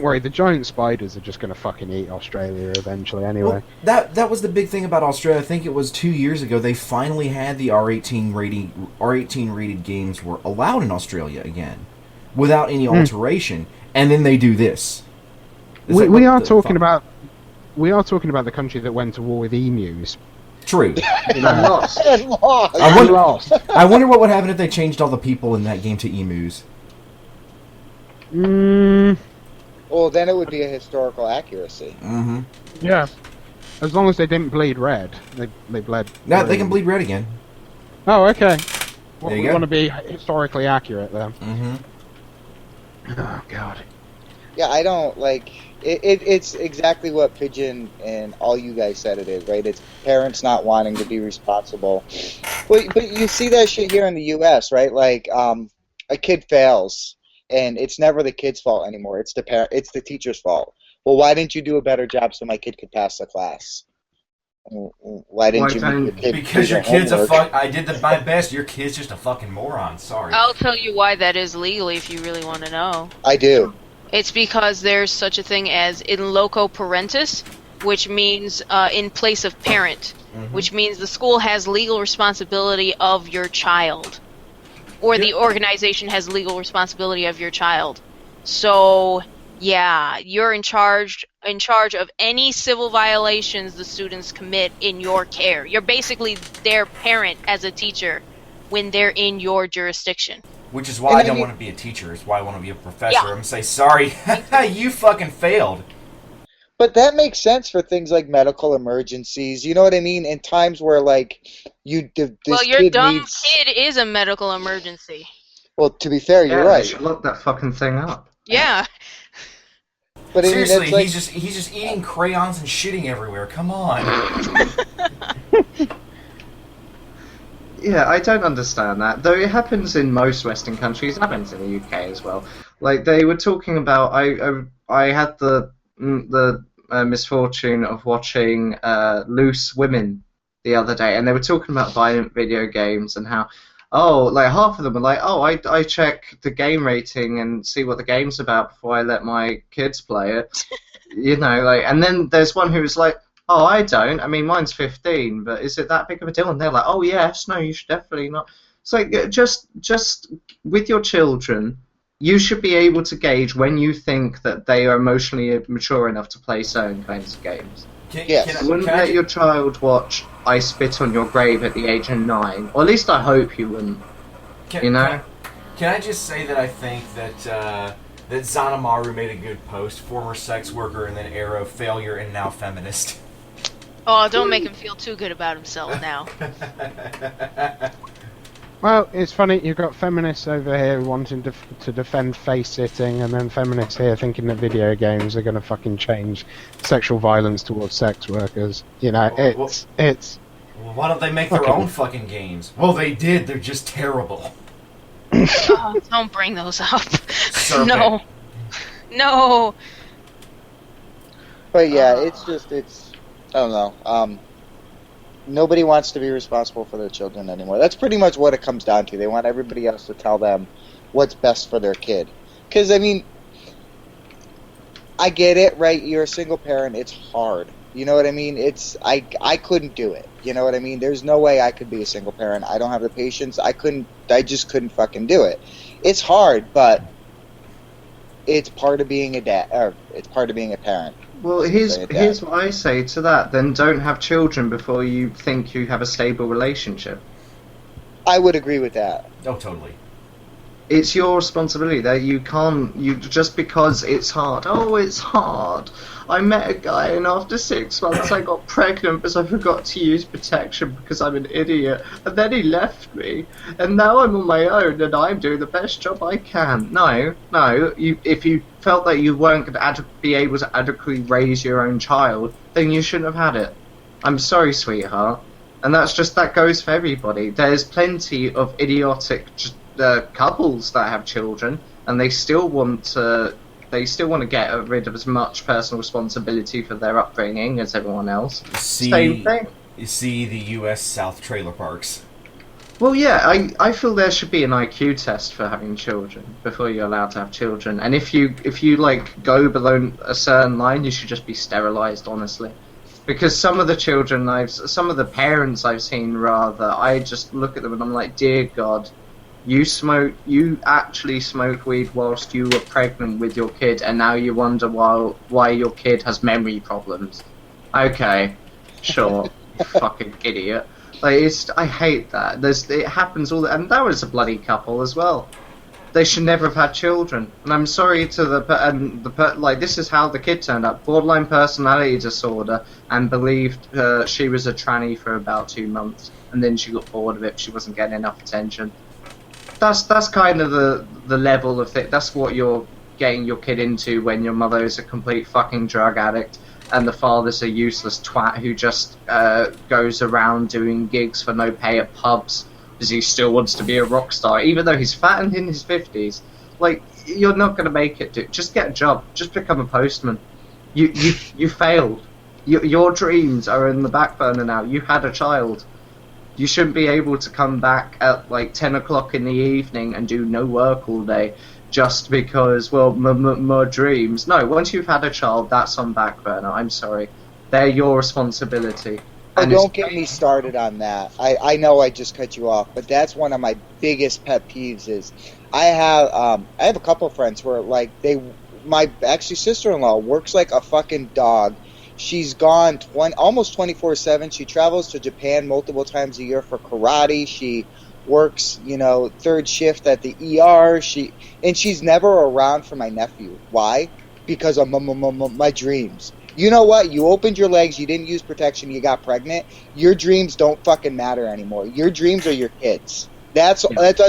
worry. The giant spiders are just going to fucking eat Australia eventually anyway. Well, that was the big thing about Australia. I think it was 2 years ago they finally had the R18 rated games were allowed in Australia again, without any alteration. And then they do this. We are talking about the country that went to war with emus. True. And lost. I wonder what would happen if they changed all the people in that game to emus. Well, then it would be a historical accuracy. Mm-hmm. Yeah. As long as they didn't bleed red. They bled. No, they green. can bleed red again. Oh, okay. Well, There you we go. want to be historically accurate then. Mm-hmm. Oh god. Yeah, I don't like it. It's exactly what Pigeon and all you guys said it is, right? It's parents not wanting to be responsible. But you see that shit here in the U.S., right? Like, a kid fails, and it's never the kid's fault anymore. It's the teacher's fault. Well, why didn't you do a better job so my kid could pass the class? Why didn't you make your don't- kid Because do your the kid's a homework? fuck. I did my best. Your kid's just a fucking moron. Sorry. I'll tell you why that is legally if you really want to know. I do. It's because there's such a thing as in loco parentis, which means in place of parent, which means the school has legal responsibility of your child, or the organization has legal responsibility of your child. So, yeah, you're in charge of any civil violations the students commit in your care. You're basically their parent as a teacher when they're in your jurisdiction. Which is why And I I don't mean- want to be a teacher. It's why I want to be a professor. Yeah. I'm gonna say sorry. You fucking failed. But that makes sense for things like medical emergencies. You know what I mean? In times where like this Well, your kid dumb needs. kid is a medical emergency. Well, to be fair, Yeah, you're they right. should lock that fucking thing up. Yeah. But I mean, Seriously, it's like, he's just eating crayons and shitting everywhere. Come on. Yeah, I don't understand that. Though it happens in most Western countries, it happens in the UK as well. Like they were talking about, I had the misfortune of watching Loose Women the other day, and they were talking about violent video games and how, like half of them were like, I check the game rating and see what the game's about before I let my kids play it. You know, like, and then there's one who was like, oh, I don't. I mean, mine's 15, but is it that big of a deal? And they're like, oh, yes, no, you should definitely not. It's like, just with your children, you should be able to gauge when you think that they are emotionally mature enough to play certain kinds of games. Yes. You wouldn't let your child watch I Spit on Your Grave at the age of 9. Or at least I hope you wouldn't. You know? Can I just say that I think that Zanamaru made a good post. Former sex worker and then arrow failure and now feminist. Oh, don't make him feel too good about himself now. Well, it's funny, you've got feminists over here wanting to defend face sitting, and then feminists here thinking that video games are going to fucking change sexual violence towards sex workers. You know, it's Well, why don't they make their Okay. own fucking games? Well, they did. They're just terrible. Oh, don't bring those up. Serpent. No. No. but yeah, it's I don't know. Nobody wants to be responsible for their children anymore. That's pretty much what it comes down to. They want everybody else to tell them what's best for their kid. Because, I mean, I get it, right? You're a single parent. It's hard. You know what I mean? I couldn't do it. You know what I mean? There's no way I could be a single parent. I don't have the patience. I just couldn't fucking do it. It's hard, but it's part of being a dad, or it's part of being a parent. Well, here's what I say to that. Then don't have children before you think you have a stable relationship. I would agree with that. Oh, totally. It's your responsibility that you just because it's hard. Oh, it's hard. I met a guy and after 6 months I got pregnant because I forgot to use protection because I'm an idiot. And then he left me. And now I'm on my own and I'm doing the best job I can. No. If you felt that you weren't going to be able to adequately raise your own child, then you shouldn't have had it. I'm sorry, sweetheart. And that goes for everybody. There's plenty of idiotic couples that have children, and they still want to get rid of as much personal responsibility for their upbringing as everyone else. Same thing. You see the U.S. South trailer parks. Well, yeah, I feel there should be an IQ test for having children before you're allowed to have children, and if you like go below a certain line, you should just be sterilized, honestly. Because some of the parents I've seen, rather, I just look at them and I'm like, dear God, you actually smoked weed whilst you were pregnant with your kid, and now you wonder why your kid has memory problems. Okay, sure, fucking idiot. Like, I hate that. It happens and that was a bloody couple as well. They should never have had children. And I'm sorry to this is how the kid turned up. Borderline personality disorder, and believed she was a tranny for about 2 months, and then she got bored of it. She wasn't getting enough attention. That's kind of the level of thing. That's what you're getting your kid into when your mother is a complete fucking drug addict and the father's a useless twat who just goes around doing gigs for no pay at pubs because he still wants to be a rock star, even though he's fat and in his 50s. Like, you're not going to make it. Just get a job. Just become a postman. You failed. Your dreams are in the back burner now. You had a child. You shouldn't be able to come back at like 10 o'clock in the evening and do no work all day just because, well, my dreams. No, once you've had a child, that's on back burner. I'm sorry. They're your responsibility. Oh, And don't get me started on that. I know I just cut you off, but that's one of my biggest pet peeves is I have a couple of friends where like my actually sister-in-law works like a fucking dog. She's gone almost 24/7. She travels to Japan multiple times a year for karate. She works, third shift at the ER. She's never around for my nephew. Why? Because of my dreams. You know what? You opened your legs, you didn't use protection, you got pregnant. Your dreams don't fucking matter anymore. Your dreams are your kids. That's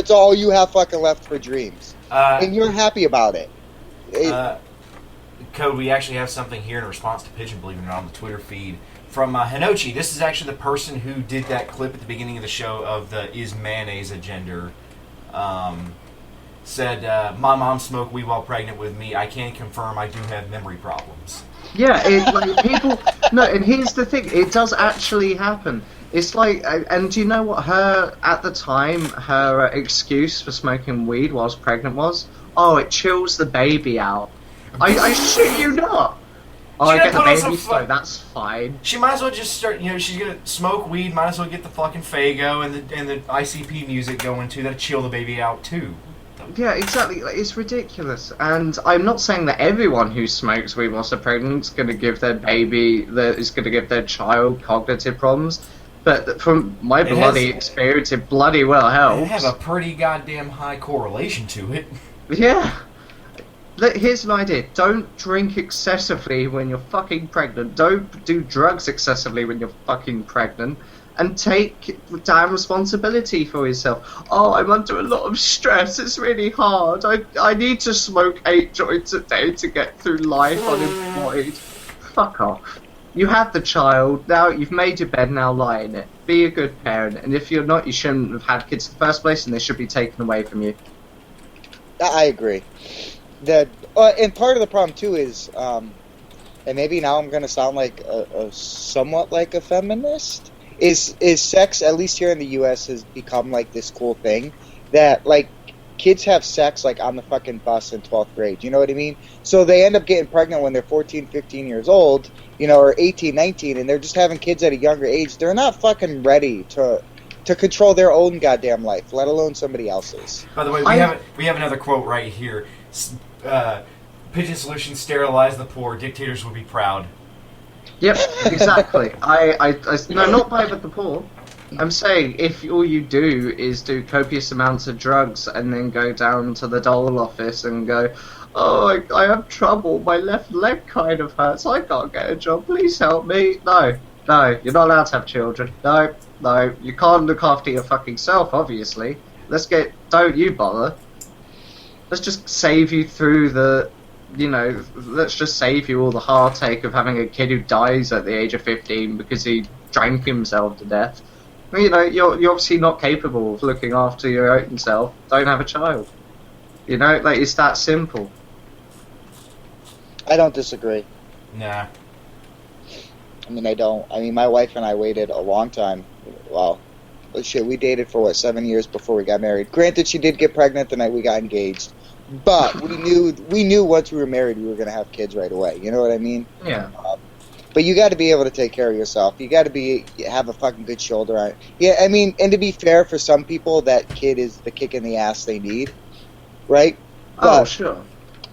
all you have fucking left for dreams. And you're happy about it. Code, we actually have something here in response to Pigeon, believe it or not, on the Twitter feed from Hinochi. This is actually the person who did that clip at the beginning of the show of the "Is mayonnaise a gender?" Said, "My mom smoked weed while pregnant with me. I can confirm I do have memory problems." Yeah, people. No, and here's the thing: it does actually happen. It's like, and do you know what at the time, her excuse for smoking weed whilst pregnant was? Oh, it chills the baby out. I shit you not. Oh, I get the baby, so that's fine. She might as well just start. She's gonna smoke weed. Might as well get the fucking Faygo and the ICP music going too. That'll chill the baby out too. Yeah, exactly. It's ridiculous. And I'm not saying that everyone who smokes weed whilst they're pregnant is going to give their child cognitive problems. But from my bloody experience, it bloody well helps. It has a pretty goddamn high correlation to it. Yeah. Here's an idea. Don't drink excessively when you're fucking pregnant. Don't do drugs excessively when you're fucking pregnant. And take damn responsibility for yourself. Oh, I'm under a lot of stress. It's really hard. I need to smoke 8 joints a day to get through life unemployed. Fuck off. You had the child. Now you've made your bed. Now lie in it. Be a good parent. And if you're not, you shouldn't have had kids in the first place, and they should be taken away from you. I agree. And part of the problem too is, and maybe now I'm going to sound like somewhat like a feminist. Is sex, at least here in the U.S., has become like this cool thing that like kids have sex like on the fucking bus in 12th grade. You know what I mean? So they end up getting pregnant when they're 14, 15 years old, or 18, 19, and they're just having kids at a younger age. They're not fucking ready to control their own goddamn life, let alone somebody else's. By the way, we have another quote right here. Pigeon Solutions sterilize the poor. Dictators will be proud. Yep, exactly. No, not by the poor. I'm saying if all you do is do copious amounts of drugs and then go down to the dole office and go, oh, I have trouble, my left leg kind of hurts, I can't get a job, please help me. No, you're not allowed to have children. No, you can't look after your fucking self, obviously. Don't you bother. Let's just save you through let's just save you all the heartache of having a kid who dies at the age of 15 because he drank himself to death. You're obviously not capable of looking after your own self. Don't have a child. It's that simple. I don't disagree. Nah. I don't. My wife and I waited a long time. Well, shit, we dated for 7 years before we got married. Granted, she did get pregnant the night we got engaged. But we knew once we were married we were going to have kids right away. You know what I mean? Yeah. But you got to be able to take care of yourself. You got to have a fucking good shoulder on it. Yeah, and to be fair, for some people, that kid is the kick in the ass they need, right? But sure.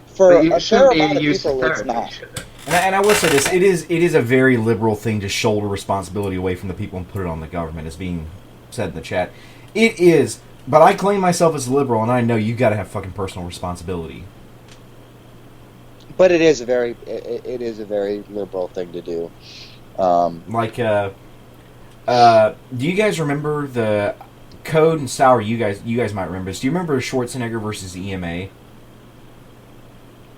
For a fair amount of people, it's not. And I will say this: it is a very liberal thing to shoulder responsibility away from the people and put it on the government, as being said in the chat. It is. But I claim myself as liberal, and I know you got to have fucking personal responsibility. But it is a very liberal thing to do. Do you guys remember the Code and Sour? You guys might remember this. Do you remember Schwarzenegger versus the EMA?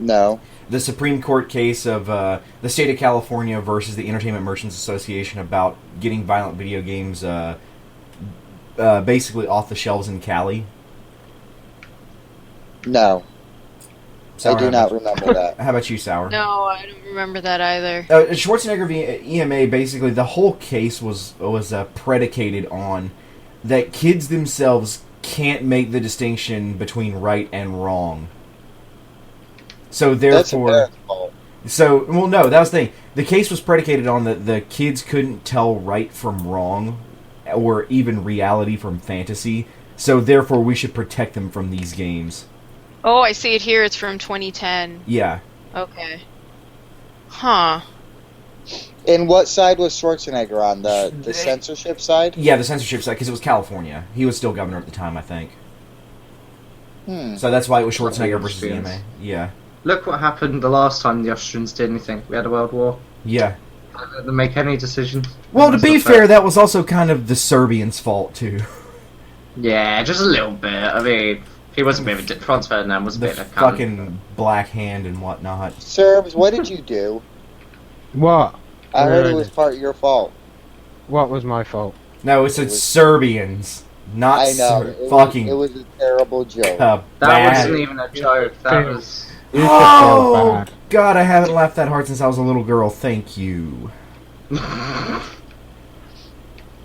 No. The Supreme Court case of the state of California versus the Entertainment Merchants Association about getting violent video games basically off the shelves in Cali? No. Sour, I do how not about- remember that. How about you, Sour? No, I don't remember that either. Schwarzenegger v. EMA, basically, the whole case was predicated on that kids themselves can't make the distinction between right and wrong. So That's a therefore, parent's fault. no, that was the thing. The case was predicated on that the kids couldn't tell right from wrong, or even reality from fantasy. So therefore, we should protect them from these games. Oh, I see it here. It's from 2010. Yeah. Okay. Huh. And what side was Schwarzenegger on? The censorship side? Yeah, the censorship side, because it was California. He was still governor at the time, I think. So that's why it was Schwarzenegger versus the EMA. Yeah. Look what happened the last time the Austrians did anything. We had a world war. Yeah. They didn't make any decision. Well, to That's be not fair, that was also kind of the Serbians' fault, too. Yeah, just a little bit. I mean, he was a bit of a Franz Ferdinand was a The bit of a cunt. fucking Black Hand and whatnot. Serbs, what did you do? What? I heard it Really? was part your fault. What was my fault? No, it said Serbians, not I know. fucking It was a terrible joke. That bad. wasn't even a joke. That was. You should feel Oh bad. God, I haven't laughed that hard since I was a little girl. Thank you.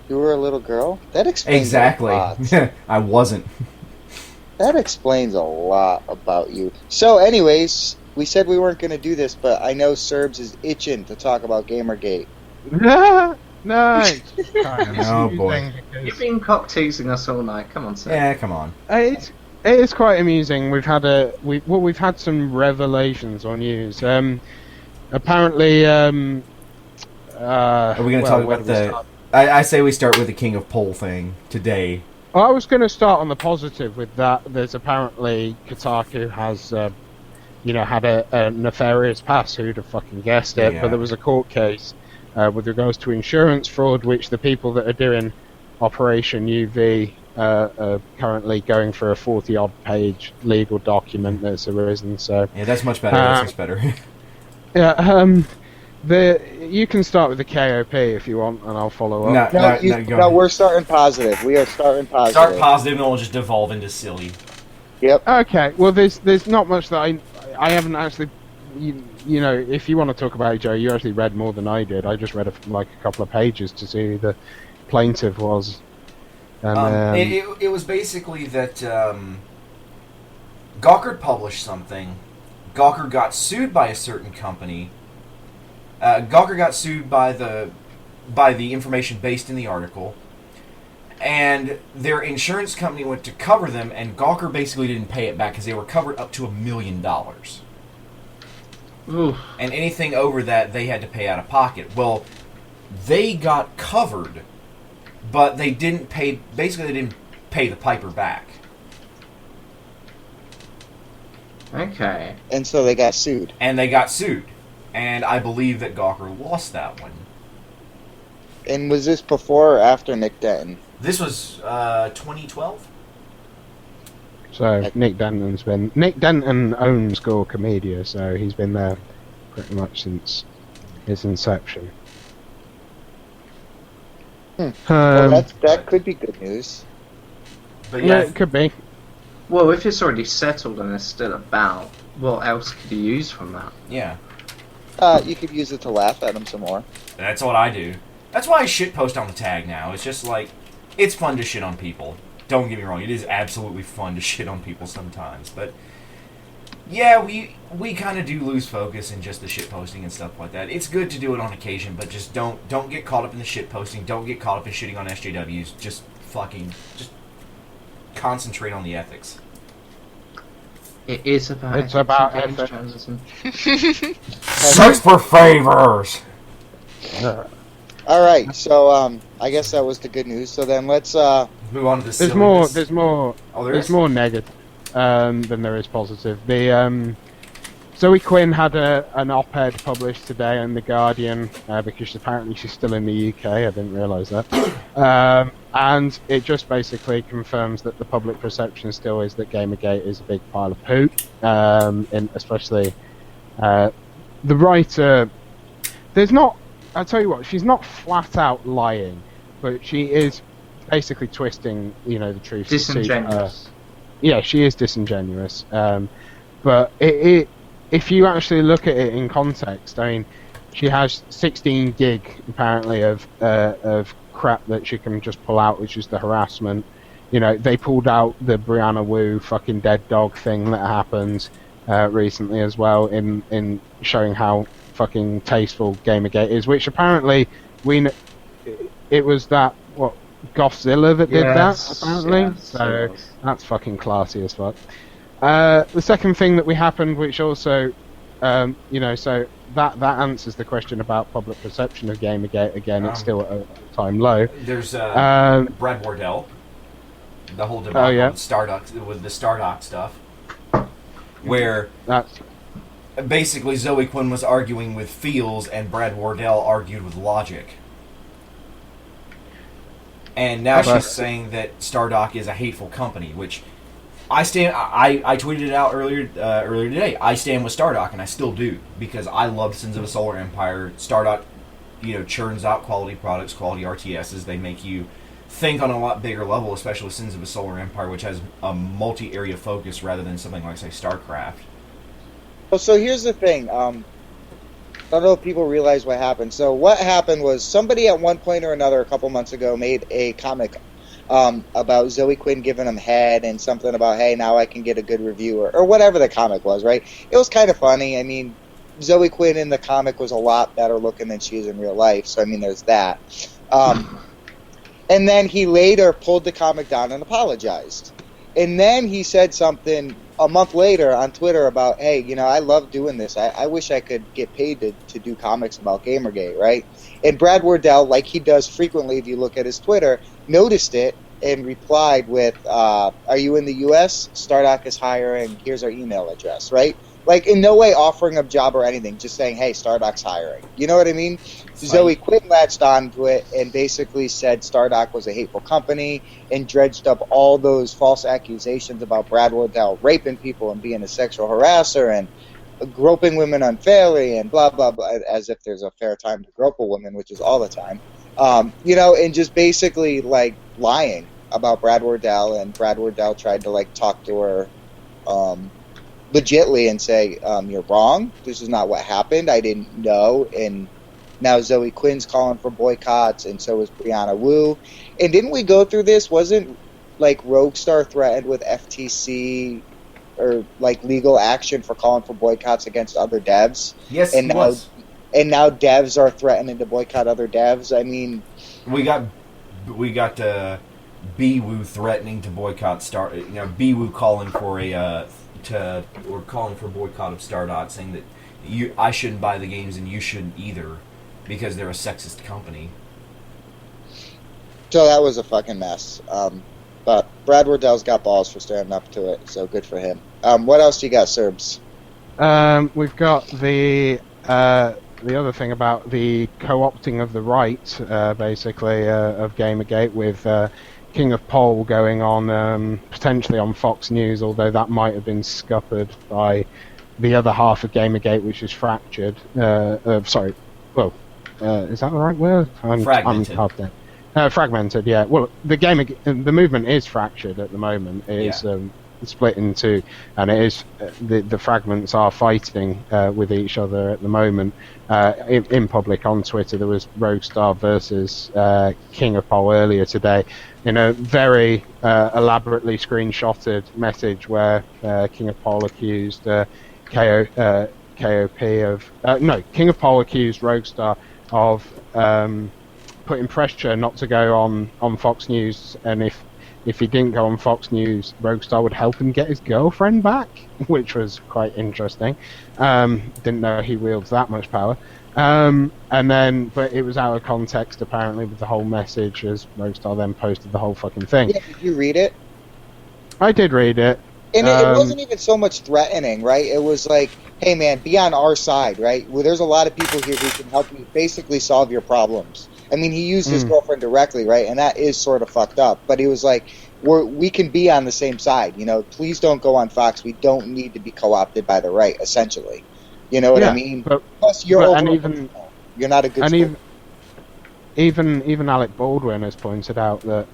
You were a little girl? That explains Exactly. a lot. I wasn't. That explains a lot about you. So, anyways, we said we weren't going to do this, but I know Serbs is itching to talk about Gamergate. No, it's kind of Oh, boy. amusing because- You've been cock teasing us all night. Come on, sir. Yeah, come on. It is quite amusing. We've had some revelations on news. Apparently, Are we going to talk about the? I say we start with the King of Pole thing today. Well, I was going to start on the positive with that. There's apparently Kotaku has, had a nefarious past. Who'd have fucking guessed it? Yeah. But there was a court case with regards to insurance fraud, which the people that are doing Operation UV are currently going for a 40-odd page legal document that's arisen. So Yeah, that's much better. That's much better. yeah, you can start with the KOP if you want, and I'll follow up. No, go No, ahead. we're starting positive. We are starting positive. Start positive, and it'll just devolve into silly. Yep. Okay, well, there's not much that I haven't actually. You know, if you want to talk about it, Joe, you actually read more than I did. I just read a couple of pages to see who the plaintiff was. And It was basically that Gawker published something. Gawker got sued by a certain company. Gawker got sued by the information based in the article, and their insurance company went to cover them, and Gawker basically didn't pay it back because they were covered up to $1 million. Ooh. And anything over that, they had to pay out of pocket. Well, they got covered, but they didn't pay. Basically, they didn't pay the piper back. Okay. And so they got sued. And they got sued. And I believe that Gawker lost that one. And was this before or after Nick Denton? This was 2012? so Nick Denton owns Gorka Media, so he's been there pretty much since its inception. Well, that could be good news. But Yeah, yeah, it could be. Well, if it's already settled and it's still about, what else could you use from that? yeah. You could use it to laugh at him some more. That's what I do. That's why I shit post on the tag now. It's just like, it's fun to shit on people. Don't get me wrong, it is absolutely fun to shit on people sometimes. But yeah, we kind of do lose focus in just the shit posting and stuff like that. It's good to do it on occasion, but just don't get caught up in the shit posting. Don't get caught up in shitting on SJWs. Just concentrate on the ethics. It is about. It's about games, ethics. Jonathan. Search for favors. All right, so I guess that was the good news. So then let's Move on to the There's silliness. more. Oh, there There's is? more negative than there is positive. The Zoe Quinn had an op-ed published today in the Guardian because apparently she's still in the UK. I didn't realise that, and it just basically confirms that the public perception still is that Gamergate is a big pile of poop, and especially the writer. There's not. I'll tell you what. She's not flat out lying, but she is basically twisting, the truth. to suit her. Disingenuous. Yeah, she is disingenuous. But if you actually look at it in context, I mean, she has 16 gig apparently of crap that she can just pull out, which is the harassment. You know, they pulled out the Brianna Wu fucking dead dog thing that happened recently as well, in showing how fucking tasteful Gamergate is, which apparently it was that Gothzilla that did that apparently. yes, So it was. that's fucking classy as fuck. The second thing that we happened, which also, so that answers the question about public perception of Gamergate. Again, it's still at a time low. There's Brad Wardell, the whole debate on Stardock with the Stardock stuff, where That's basically Zoe Quinn was arguing with feels and Brad Wardell argued with logic. And now she's saying that Stardock is a hateful company, which I stand. I tweeted it out earlier today. I stand with Stardock, and I still do, because I love Sins of a Solar Empire. Stardock, churns out quality products, quality RTSs. They make you think on a lot bigger level, especially Sins of a Solar Empire, which has a multi-area focus rather than something like, say, StarCraft. Well, so here's the thing. I don't know if people realize what happened. So what happened was somebody at one point or another a couple months ago made a comic about Zoe Quinn giving him head and something about, hey, now I can get a good review, or whatever the comic was, right? It was kind of funny. I mean, Zoe Quinn in the comic was a lot better looking than she is in real life, so I mean, there's that. And then he later pulled the comic down and apologized. And then he said something a month later on Twitter about, hey, I love doing this. I wish I could get paid to do comics about Gamergate, right? And Brad Wardell, like he does frequently if you look at his Twitter, noticed it and replied with, are you in the U.S.? Stardock is hiring. Here's our email address, right? Like, in no way offering a job or anything, just saying, hey, Stardock's hiring. You know what I mean? Zoe Quinn latched onto it and basically said Stardock was a hateful company and dredged up all those false accusations about Brad Wardell raping people and being a sexual harasser and groping women unfairly and blah, blah, blah, as if there's a fair time to grope a woman, which is all the time. And just basically, like, lying about Brad Wardell, and Brad Wardell tried to, like, talk to her legitly and say, you're wrong. This is not what happened. I didn't know. And now Zoe Quinn's calling for boycotts, and so is Brianna Wu. And didn't we go through this? Wasn't, like, Roguestar threatened with FTC or, like, legal action for calling for boycotts against other devs? Yes, and it was. And now devs are threatening to boycott other devs. I mean, we got BWoo threatening to boycott BWoo calling for calling for boycott of Stardock, saying that I shouldn't buy the games and you shouldn't either because they're a sexist company. So that was a fucking mess. But Brad Wardell's got balls for standing up to it, so good for him. What else do you got, Serbs? We've got the other thing about the co-opting of the right, basically, of Gamergate, with King of Pole going on potentially on Fox News, although that might have been scuppered by the other half of Gamergate, which is fractured. Is that the right word? Fragmented. Fragmented, yeah. Well, the movement is fractured at the moment. It is split in two, and it is the fragments are fighting with each other at the moment. In public on Twitter, there was Roguestar versus King of Pole earlier today, in a very elaborately screenshotted message where King of Pole accused KOP of King of Pole accused Roguestar of putting pressure not to go on Fox News, and if he didn't go on Fox News, Roguestar would help him get his girlfriend back, which was quite interesting. Didn't know he wields that much power. But it was out of context apparently with the whole message, as Roguestar then posted the whole fucking thing. Yeah, did you read it? I did read it. And it wasn't even so much threatening, right? It was like, hey man, be on our side, right? Well, there's a lot of people here who can help you basically solve your problems. I mean, he used his girlfriend directly, right? And that is sort of fucked up. But he was like, we can be on the same side, Please don't go on Fox. We don't need to be co-opted by the right, essentially. You know what I mean? Plus, you're not a good sport. Even Alec Baldwin has pointed out that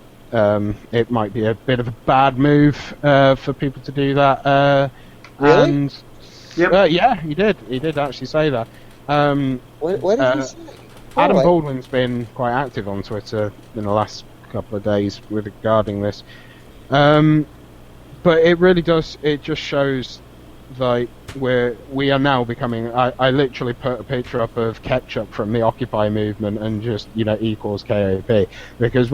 it might be a bit of a bad move for people to do that Really? And Yep. yeah, he did. He did actually say that. What did he say? Adam Oh, Baldwin's been quite active on Twitter in the last couple of days regarding this. But it really does. It just shows like we are now becoming. I literally put a picture up of ketchup from the Occupy movement and just equals KOP, because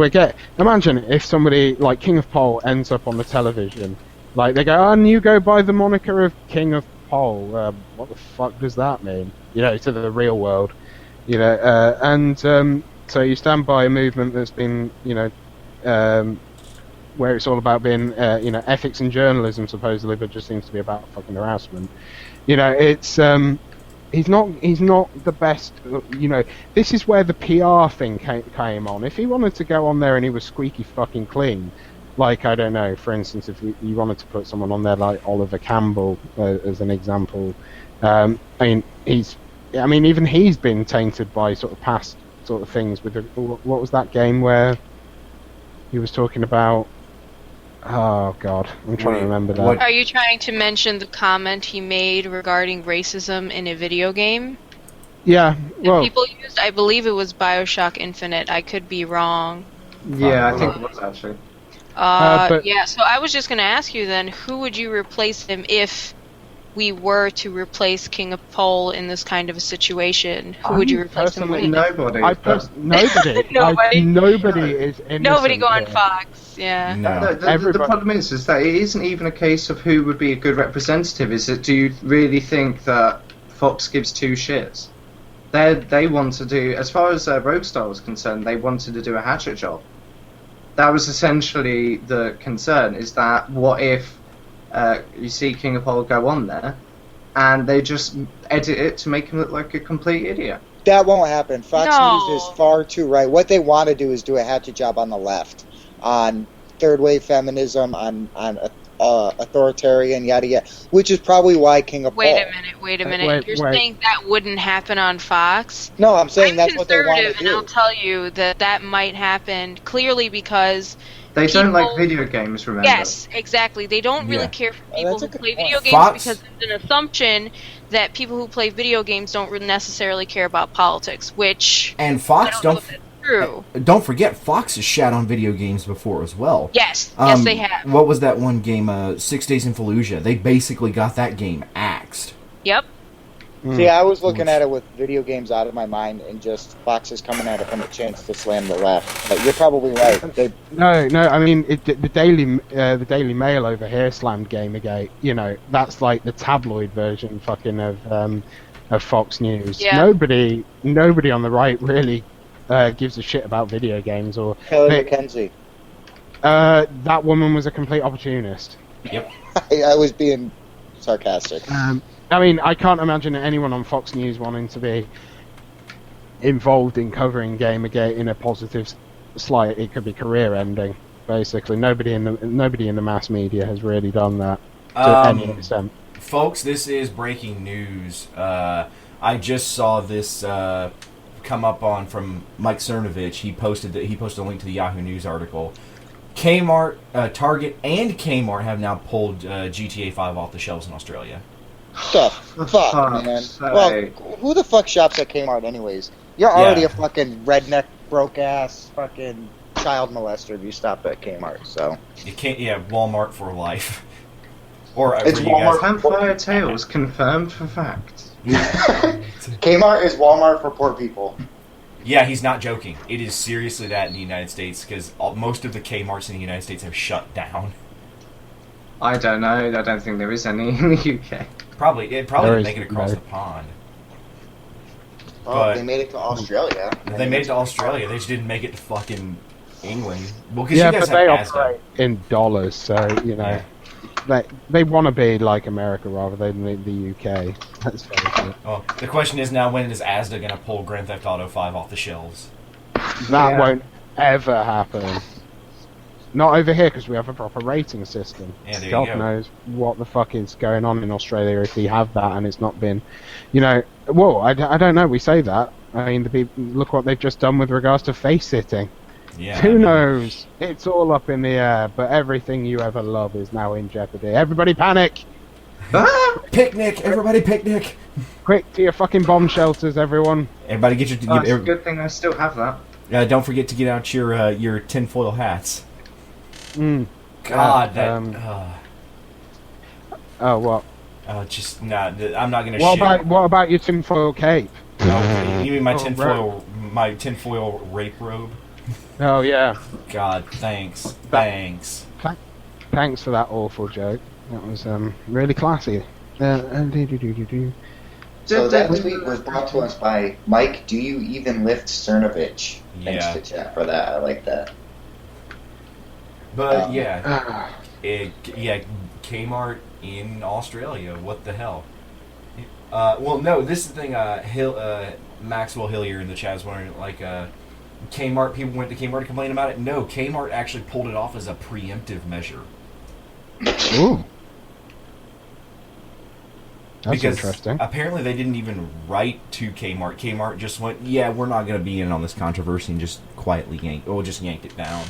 imagine if somebody like King of Pole ends up on the television, like they go, oh, and you go by the moniker of King of Pole. What the fuck does that mean? To the real world, so you stand by a movement that's been where it's all about being, ethics and journalism supposedly, but just seems to be about fucking harassment. It's he's not the best. This is where the PR thing came on. If he wanted to go on there and he was squeaky fucking clean, like I don't know, for instance, if you wanted to put someone on there like Oliver Campbell as an example, even he's been tainted by sort of past sort of things with what was that game where he was talking about. Oh God, I'm trying to remember that. Are you trying to mention the comment he made regarding racism in a video game? Yeah, well, People used, I believe it was BioShock Infinite. I could be wrong. Yeah, I think it was actually. Yeah, so I was just going to ask you then, who would you replace him if we were to replace King of Pole in this kind of a situation? Who would you replace him with? Nobody. Nobody. Nobody is innocent. Nobody go on here. Fox, yeah. No. The problem is that it isn't even a case of who would be a good representative. Is that do you really think that Fox gives two shits? They want to do, as far as Roadstar was concerned, they wanted to do a hatchet job. That was essentially the concern. Is that what if you see King of Pole go on there, and they just edit it to make him look like a complete idiot? That won't happen. Fox No. News is far too right. What they want to do is do a hatchet job on the left, on third wave feminism, on authoritarian, yada yada. Which is probably why King of Pole. Wait a minute. You're wait. saying that wouldn't happen on Fox? No, I'm saying I'm that's what they want conservative, to and I'll do. tell you that might happen clearly because They don't like people- video games, remember? yes, exactly. They don't really Yeah. care for Oh, people that's who a good play point. video games Fox- because there's an assumption that people who play video games don't really necessarily care about politics, which And I Fox, don't know if that's true. don't forget, Fox has shat on video games before as well. Yes, they have. What was that one game, 6 Days in Fallujah? They basically got that game axed. Yep. See, I was looking at it with video games out of my mind, and just Fox is coming at it from a chance to slam the left. But you're probably right. No. I mean, the Daily Mail over here slammed Gamergate. That's like the tabloid version, fucking of Fox News. Yeah. Nobody on the right really gives a shit about video games or. Kelly McKenzie. That woman was a complete opportunist. I was being sarcastic. I mean, I can't imagine anyone on Fox News wanting to be involved in covering Gamergate in a positive slight. It could be career-ending. Basically, nobody in the mass media has really done that to any extent. Folks, this is breaking news. I just saw this come up from Mike Cernovich. He posted a link to the Yahoo News article. Kmart, Target, and Kmart have now pulled GTA 5 off the shelves in Australia. The For fuck, fuck's man. sake. Well, who the fuck shops at Kmart anyways? You're already a fucking redneck, broke-ass, fucking child molester if you stop at Kmart, so... You can't, Walmart for life. Or It's were you guys- Walmart. Campfire Tales confirmed for fact. Kmart is Walmart for poor people. Yeah, he's not joking. It is seriously that in the United States, because most of the Kmarts in the United States have shut down. I don't know. I don't think there is any in the UK. It probably There didn't is make it across no. the pond. Oh, But- they made it to Australia. They made it to Australia. They just didn't make it to fucking England. Well, because Yeah, you guys but they have Asda. operate in dollars, so Yeah. they want to be like America rather than the UK. That's very Well, the question is now, when is Asda going to pull Grand Theft Auto 5 off the shelves? That Yeah. won't ever happen. Not over here, because we have a proper rating system. Yeah, there you God go. knows what the fuck is going on in Australia if we have that and it's not been, well, I don't know, we say that. I mean, look what they've just done with regards to face sitting. Yeah. Who knows? It's all up in the air, but everything you ever love is now in jeopardy. Everybody panic! Ah! Picnic! Everybody picnic! Quick to your fucking bomb shelters, everyone. Everybody get your. Oh, it's a good thing I still have that. Don't forget to get out your tinfoil hats. Mm. God, that. Oh, what? Just nah. I'm not gonna. What about your tinfoil cape? Oh, you mean my Oh, tinfoil rape robe? Oh yeah. God, thanks. Thanks. Thanks for that awful joke. That was really classy. So that tweet was brought to us by Mike. Do you even lift Cernovich? Thanks Yeah. to chat for that. I like that. But Kmart in Australia. What the hell? Well, no. This is the thing. Maxwell Hillier in the chat is wondering, like, Kmart. People went to Kmart to complain about it. No, Kmart actually pulled it off as a preemptive measure. Ooh. That's Because interesting. apparently they didn't even write to Kmart. Kmart just went, yeah, we're not going to be in on this controversy, and just quietly yanked it down.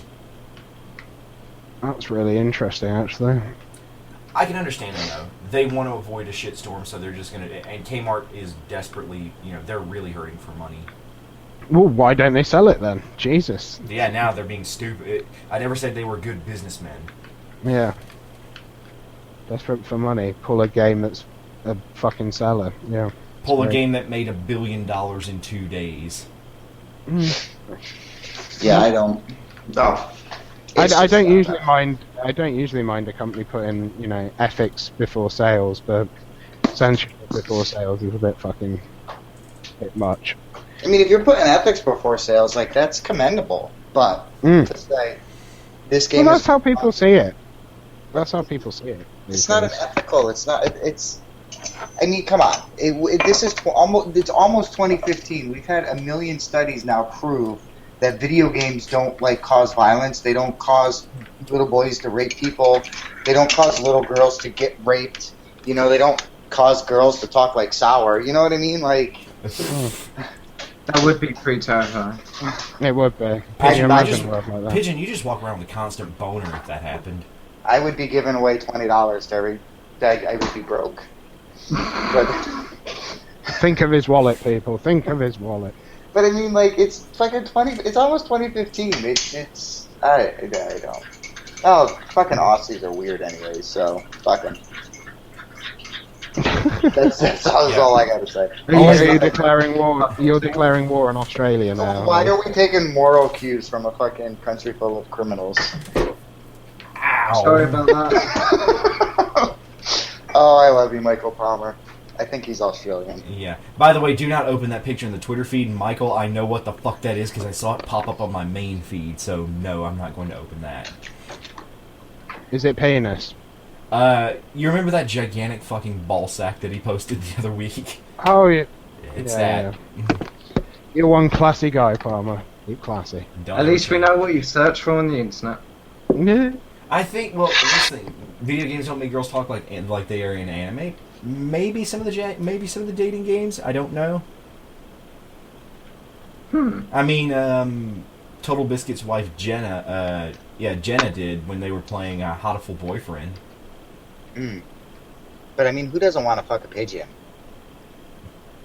That's really interesting, actually. I can understand them, though. They want to avoid a shitstorm, so they're just going to... And Kmart is desperately, they're really hurting for money. Well, why don't they sell it then? Jesus. Yeah, now they're being stupid. I never said they were good businessmen. Yeah. Desperate for money. Pull a game that's a fucking seller. Yeah. Pull a Right. game that made $1 billion in 2 days. Yeah, I don't. Oh. I don't usually mind. I don't usually mind a company putting, ethics before sales, but censorship before sales is a bit much. I mean, if you're putting ethics before sales, like, that's commendable. But to say this game Well, that's is how people see it. That's how people see it. it's not an ethical. It's not. It's. I mean, come on. This is almost. It's almost 2015. We've had 1 million studies now prove that video games don't cause violence. They don't cause little boys to rape people. They don't cause little girls to get raped. They don't cause girls to talk like sour. You know what I mean? Like. That would be pretty terrifying. It would be. Pigeon, Imagine a world like that. Pigeon, you just walk around with a constant boner if that happened. I would be giving away $20 to every. I would be broke. But Think of his wallet, people. Think of his wallet. I mean, it's fucking 20. It's almost 2015. It's. I don't. Oh, fucking Aussies are weird anyway. So fucking. That's all I gotta say. You're declaring war. You're declaring war on Australia now. Why are we taking moral cues from a fucking country full of criminals? Ow. Sorry about that. Oh, I love you, Michael Palmer. I think he's Australian. Yeah. By the way, do not open that picture in the Twitter feed. Michael, I know what the fuck that is because I saw it pop up on my main feed. So, no, I'm not going to open that. Is it penis? You remember that gigantic fucking ball sack that he posted the other week? Oh yeah. It's Yeah, that. You're one classy guy, Palmer. Keep classy. Don't At least we ever- know what you search for on the internet. Yeah. I think, well, this thing, video games don't make girls talk like they are in anime. Maybe some of the dating games. I don't know. I mean, Total Biscuit's wife Jenna. Jenna did when they were playing Hotiful Boyfriend. But I mean, who doesn't want to fuck a pigeon?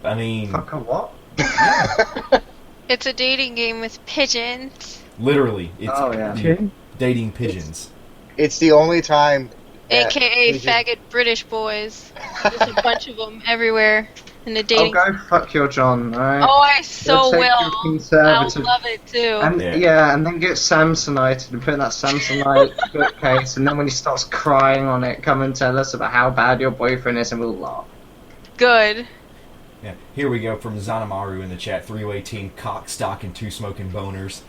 I mean, Fuck a what? It's a dating game with pigeons, literally, it's Oh, yeah. dating pigeons. It's the only time. that aka pigeon- faggot British boys. There's a bunch of them everywhere in the Oh, dating. go fuck your John, alright? Oh, I so Go take your will. I'll conservative- love it too. And Yeah. and then get Samsonite and put in that Samsonite bookcase, and then when he starts crying on it, come and tell us about how bad your boyfriend is, and we'll laugh. Good. Yeah, here we go from Zanamaru in the chat. 3-way team, cock, stock, and 2 smoking boners.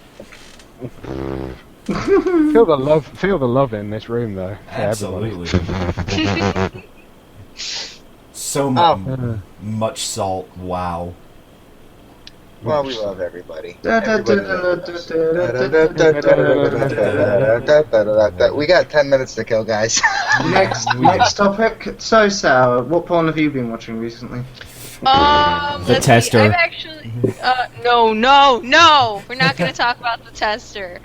Feel the love in this room, though. for everybody. Absolutely. So much salt. Wow. Well, we love everybody. Da, da, da, da, da, da, da, da. We got 10 minutes to kill, guys. Next topic. So, Sal, what porn have you been watching recently? The Let's tester. See, I've actually. No. We're not going to talk about the tester.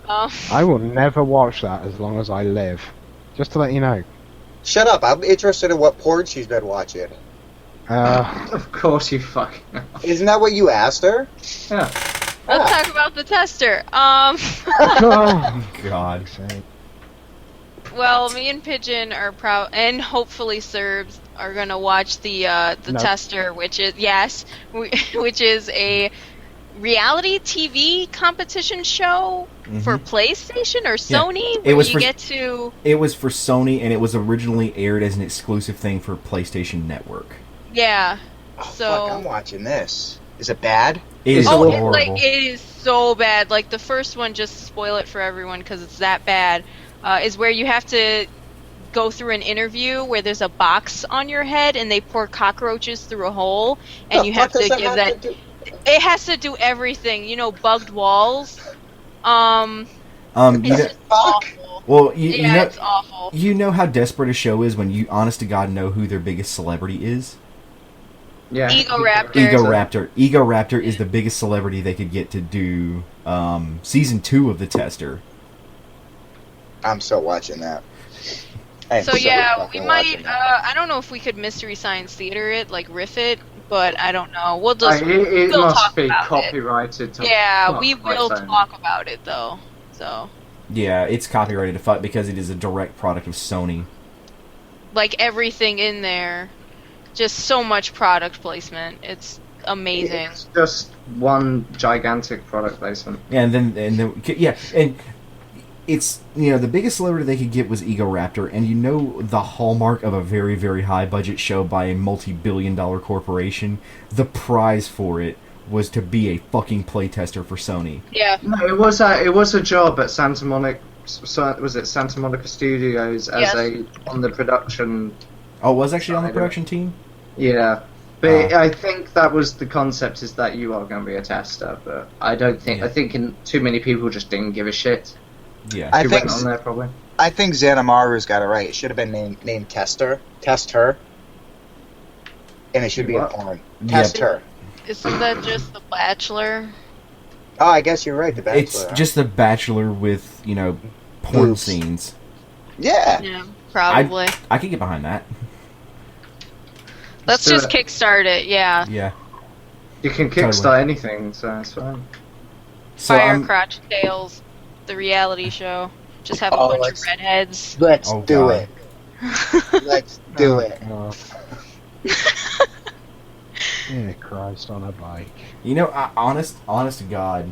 I will never watch that as long as I live. Just to let you know. Shut up. I'm interested in what porn she's been watching. Of course you fucking. Isn't that what you asked her? Yeah. Let's talk about the tester. Oh, God. Well, me and Pigeon are proud, and hopefully Serbs are gonna watch the No. tester, which is which is a reality TV competition show for PlayStation or Sony. It Where was you for- get to It was for Sony, and it was originally aired as an exclusive thing for PlayStation Network. yeah. Oh, So fuck, I'm watching this. Is it bad? It is oh, horrible. it is so bad. Like the first one, just to spoil it for everyone because it's that bad. Is where you have to go through an interview where there's a box on your head and they pour cockroaches through a hole, and The you fuck have to does give have that. to do- It has to do everything. You know, bugged walls. You It's know, just awful. well, Yeah, it's awful. you know how desperate a show is when you, honest to God, know who their biggest celebrity is. Yeah. Ego Raptor. Ego Raptor. Ego Raptor is the biggest celebrity they could get to do season 2 of the tester. I'm still watching that. I am So yeah, we fucking might. watching that. I don't know if we could Mystery Science Theater it, like riff it, but I don't know. We'll it just. we'll must talk be about it. copyrighted. To Yeah, not we quite will so. talk about it though. So, Yeah, it's copyrighted to fuck because it is a direct product of Sony. like everything in there, just so much product placement. It's amazing. It's just one gigantic product placement. Yeah, and it's, the biggest celebrity they could get was Ego Raptor, and the hallmark of a very, very high budget show by a multi-billion-dollar corporation, the prize for it was to be a fucking playtester for Sony. Yeah. No, it was a job at Santa Monica. Was it Santa Monica Studios as Yes. on the production? Oh, it was actually on the Side of production team? Yeah, but I think that was the concept, is that you are going to be a tester. But I don't think. Yeah. I think too many people just didn't give a shit. Yeah. I Who think went on there probably. I think Xanamaru's got it right. It should have been named Tester. Test her. And it should be a What? porn. Yep. Test her. Isn't that just The Bachelor? Oh, I guess you're right. The Bachelor. It's huh? just The Bachelor with, porn Boobs. scenes. Yeah. Yeah, probably. I could get behind that. Let's do just it. kickstart it. Yeah. Yeah. You can kickstart anything, so it's fine. So Fire I'm, Crotch Tales, the reality show. Just have a Oh, bunch of let's- redheads. Let's Oh, do God. it. Let's do it. Oh. Yeah, Christ on a bike. honest to God,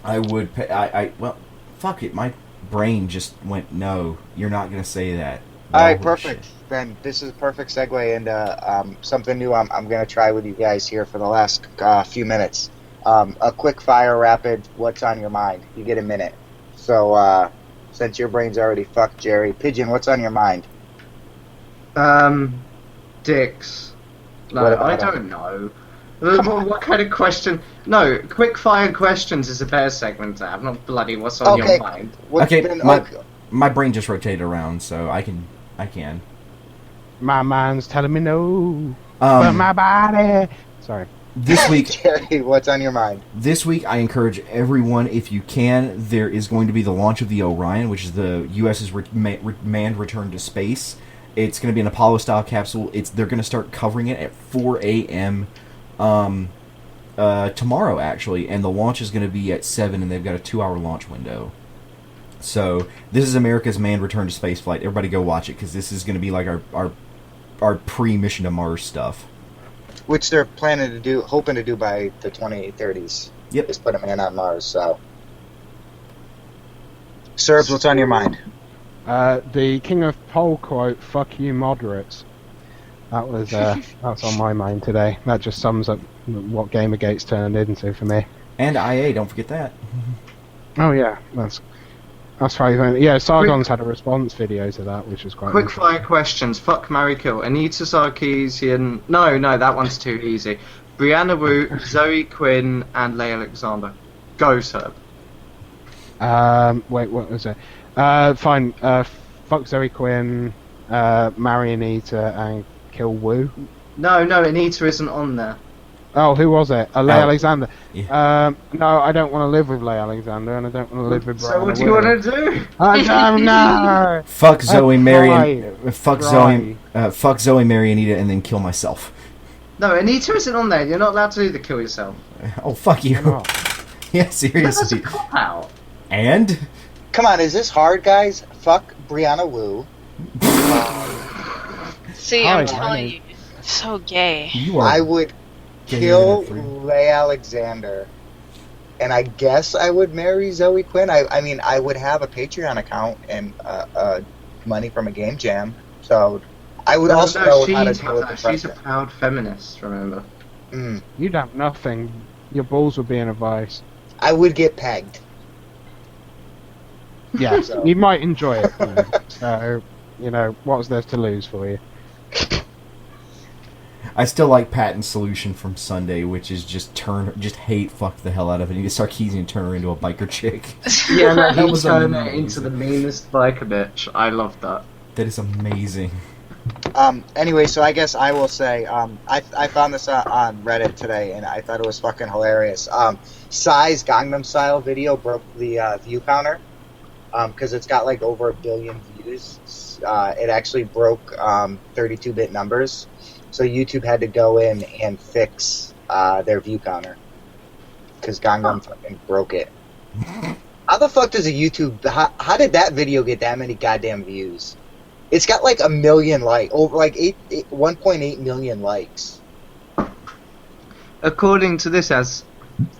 I would pay, well, fuck it, my brain just went, no, you're not going to say that. All right, Holy perfect. shit. Then this is a perfect segue into something new I'm going to try with you guys here for the last few minutes. A quick fire rapid, what's on your mind? You get a minute. So, since your brain's already fucked, Jerry, Pigeon, what's on your mind? Dicks. No, What I about don't know. What kind of question? No, quick fire questions is a better segment to have, not bloody what's on Okay. your mind. What's Okay, been, my brain just rotated around, so I can. My mind's telling me no, but my body. Sorry. This week, Jerry, what's on your mind? This week, I encourage everyone, if you can, there is going to be the launch of the Orion, which is the U.S.'s manned return to space. It's going to be an Apollo-style capsule. They're going to start covering it at 4 a.m. Tomorrow, actually, and the launch is going to be at 7, and they've got a 2-hour launch window. So, this is America's manned return to space flight. Everybody go watch it, because this is going to be like our pre-mission to Mars stuff. Which they're hoping to do by the 2030s. Yep. Is put a man on Mars, so. Serbs, what's on your mind? The King of Pole quote, "Fuck you, moderates." That was that's on my mind today. That just sums up what Gamergate's turned into for me. And IA, don't forget that. Oh yeah, that's right. Yeah, Sargon's had a response video to that, which was quite. Quick interesting. fire questions. Fuck, marry, kill. Anita Sarkeesian. No, that one's too easy. Brianna Wu, Zoe Quinn, and Leigh Alexander. Go, Serb. Wait, what was it? Fine. Fuck Zoe Quinn, marry Anita, and kill Wu. No, Anita isn't on there. Oh, who was it? Leigh Oh, Alexander. yeah. No, I don't want to live with Leigh Alexander, and I don't want to live with Brianna. So what do you want to do? I don't know. Fuck Zoe, Mary, and fuck Try. fuck Zoe, Mary, Anita, and then kill myself. No, Anita isn't on there. You're not allowed to do the kill yourself. Oh, fuck you. Why not? Yeah, That's a seriously. cop out. And Come on, is this hard, guys? Fuck Brianna Wu. See, Hi, I'm telling Brianna. you, it's so gay. you are. I would gayer kill than that Leigh Alexander. And I guess I would marry Zoe Quinn. I mean, I would have a Patreon account and money from a game jam. So I would also know how to deal with the she's a pressure. proud feminist, remember? Mm. You'd have nothing. Your balls would be in a vice. I would get pegged. Yeah, So- you might enjoy it. So, what's there to lose for you? I still like Patton's solution from Sunday, which is just hate fuck the hell out of it. You get Sarkeesian and turn her into a biker chick. Yeah, no, That he was turned it amazing. into the meanest biker bitch. I love that. That is amazing. Anyway, so I guess I will say, I found this on Reddit today, and I thought it was fucking hilarious. Psy's Gangnam Style video broke the view counter, because it's got like over 1 billion views. It actually broke 32-bit numbers, so YouTube had to go in and fix their view counter, because Gangnam fucking broke it. How the fuck does a YouTube... How did that video get that many goddamn views? It's got like 1 million over like 1.8 million likes. According to this, has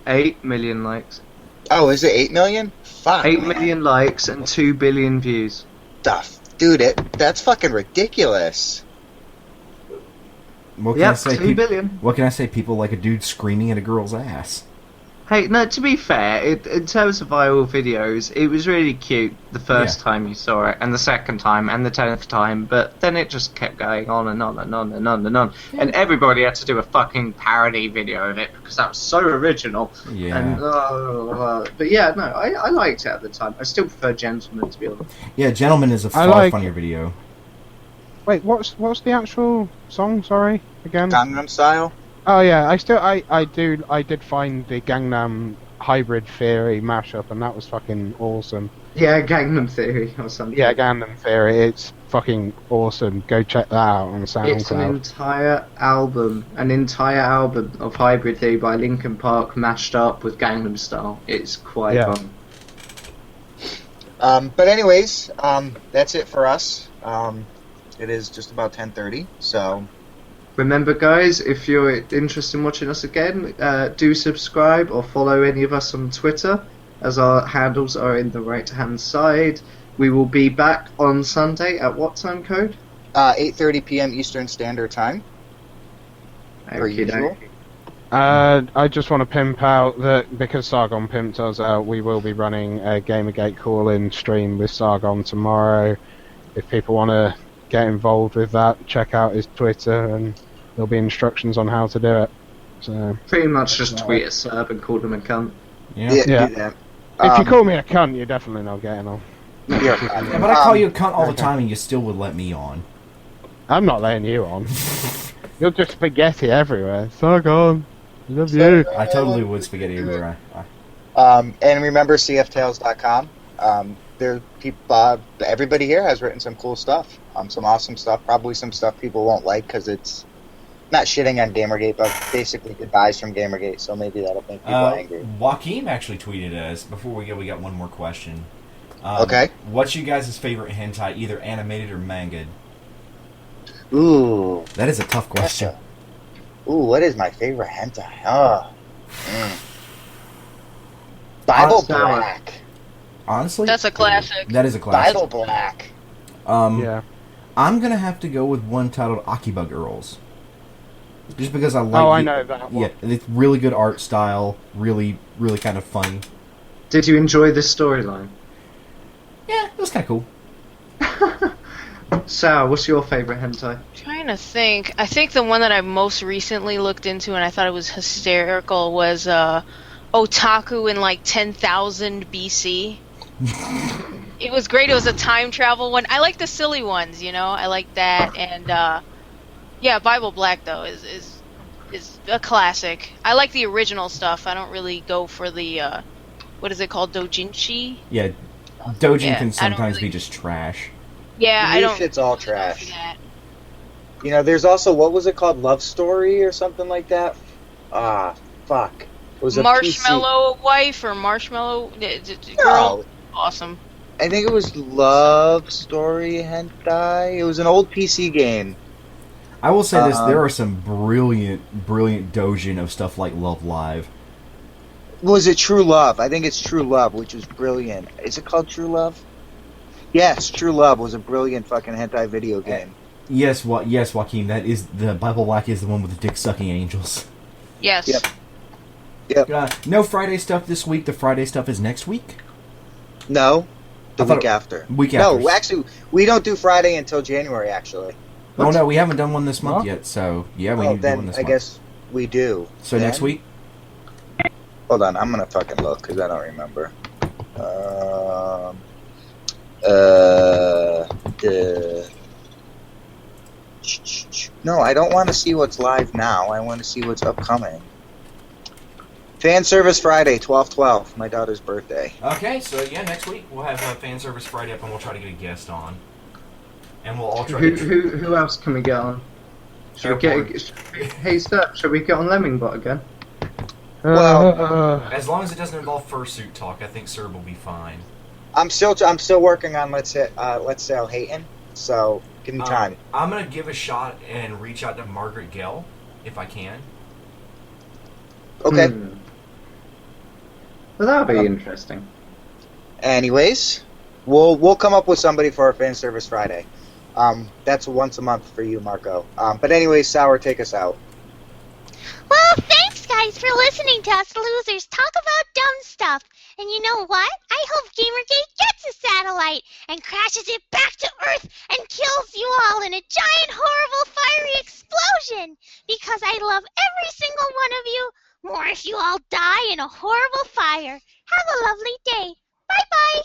8 million likes. Oh, is it 8 million? Fuck. 8 man. million likes and 2 billion views. Stuff. Dude, that's fucking ridiculous. What can I Yep, say? 2 billion. What can I say? People like a dude screaming at a girl's ass. Hey, no, to be fair, in terms of viral videos, it was really cute the first Yeah. time you saw it, and the second time, and the 10th time, but then it just kept going on and on and on and on and on. And everybody had to do a fucking parody video of it, because that was so original. Yeah. And, but yeah, no, I liked it at the time. I still prefer Gentleman, to be honest. Yeah, Gentleman is a far like- funnier video. Wait, what's the actual song? Sorry, again. Gangnam Style? Oh yeah, I did find the Gangnam Hybrid Theory mashup, and that was fucking awesome. Yeah, Gangnam Theory or something. Yeah, Gangnam Theory, it's fucking awesome. Go check that out on It's an SoundCloud. entire album of Hybrid Theory by Linkin Park mashed up with Gangnam Style. It's quite Yeah. fun. But anyways, that's it for us. It is just about 10:30, so Remember, guys, if you're interested in watching us again, do subscribe or follow any of us on Twitter, as our handles are in the right-hand side. We will be back on Sunday at what time code? 8:30 p.m. Eastern Standard Time, per usual. I just want to pimp out that because Sargon pimped us out, we will be running a Gamergate call-in stream with Sargon tomorrow. If people want to get involved with that, check out his Twitter, and there'll be instructions on how to do it. So Pretty much just tweet at Serb and call them a cunt. Yeah. Yeah. Do that. if you call me a cunt, you're definitely not getting on. you're Yeah, but I call you a cunt all the time, and you still would let me on. I'm not letting you on. You're just spaghetti everywhere. Sargon, love you. I totally would spaghetti everywhere. And remember cftales.com. There, people, everybody here has written some cool stuff. Some awesome stuff. Probably some stuff people won't like because it's not shitting on Gamergate, but basically goodbyes from Gamergate. So maybe that'll make people angry. Joaquin actually tweeted us before we go. We got one more question. Okay. What's you guys' favorite hentai, either animated or manga? Ooh. That is a tough question. Ooh, what is my favorite hentai? Bible Sour. Black. Honestly, That's a classic. That is a classic. Bible Black. Yeah. I'm gonna have to go with one titled Akiba Girls. Just because I like. Oh, I know that one. Yeah, it's really good art style. Really, really kind of funny. Did you enjoy this storyline? Yeah, it was kind of cool. Sal, what's your favourite hentai? Trying to think. I think the one that I most recently looked into and I thought it was hysterical was Otaku in like 10,000 BC. It was great. It was a time travel one. I like the silly ones, you know. I like that, and yeah, Bible Black though is is a classic. I like the original stuff. I don't really go for the what is it called, doujinshi? Yeah, Dojin Yeah, can I don't sometimes really- be just trash. Yeah, To I me, don't shit's all really go for trash. that. You know, there's also, what was it called? Love Story or something like that? Ah, fuck. It was a PC. Marshmallow wife or marshmallow girl, No, awesome. I think it was Love Story Hentai. It was an old PC game. I will say this: there Um, are some brilliant Dojin of stuff like Love Live. Was it True Love? I think it's True Love, which was brilliant. Is it called True Love? Yes, True Love was a brilliant fucking hentai video game. Yes, yes, Joaquin. That is the Bible Black is the one with the dick sucking angels. Yes. Yep. Yep. No Friday stuff this week. The Friday stuff is next week. No, the I thought week after. Week after. No, actually, we don't do Friday until January. Actually. Oh no, we haven't done one this month What? yet. So yeah, we Oh, need to do one then this I month. guess we do. So next Then? week. Hold on, I'm gonna fucking look because I don't remember. No, I don't want to see what's live now. I want to see what's upcoming. Fan Service Friday, 12/12, my daughter's birthday. Okay, so yeah, next week we'll have Fan Service Friday up, and we'll try to get a guest on, and we'll all try Who, to. who else can we get on? Hey, Steph, should we get on Lemmingbot again? Well- As long as it doesn't involve fursuit talk, I think Serb will be fine. I'm still working on Let's Sail Hayton, so give me time. I'm gonna give a shot and reach out to Margaret Gell if I can. Okay. Well, that'll be interesting. Anyways, we'll come up with somebody for our Fan Service Friday. That's once a month for you, Marco. But anyways, Sour, take us out. Well, thanks, guys, for listening to us losers talk about dumb stuff. And you know what? I hope Gamergate gets a satellite and crashes it back to Earth and kills you all in a giant, horrible, fiery explosion. Because I love every single one of you more if you all die in a horrible fire. Have a lovely day. Bye-bye.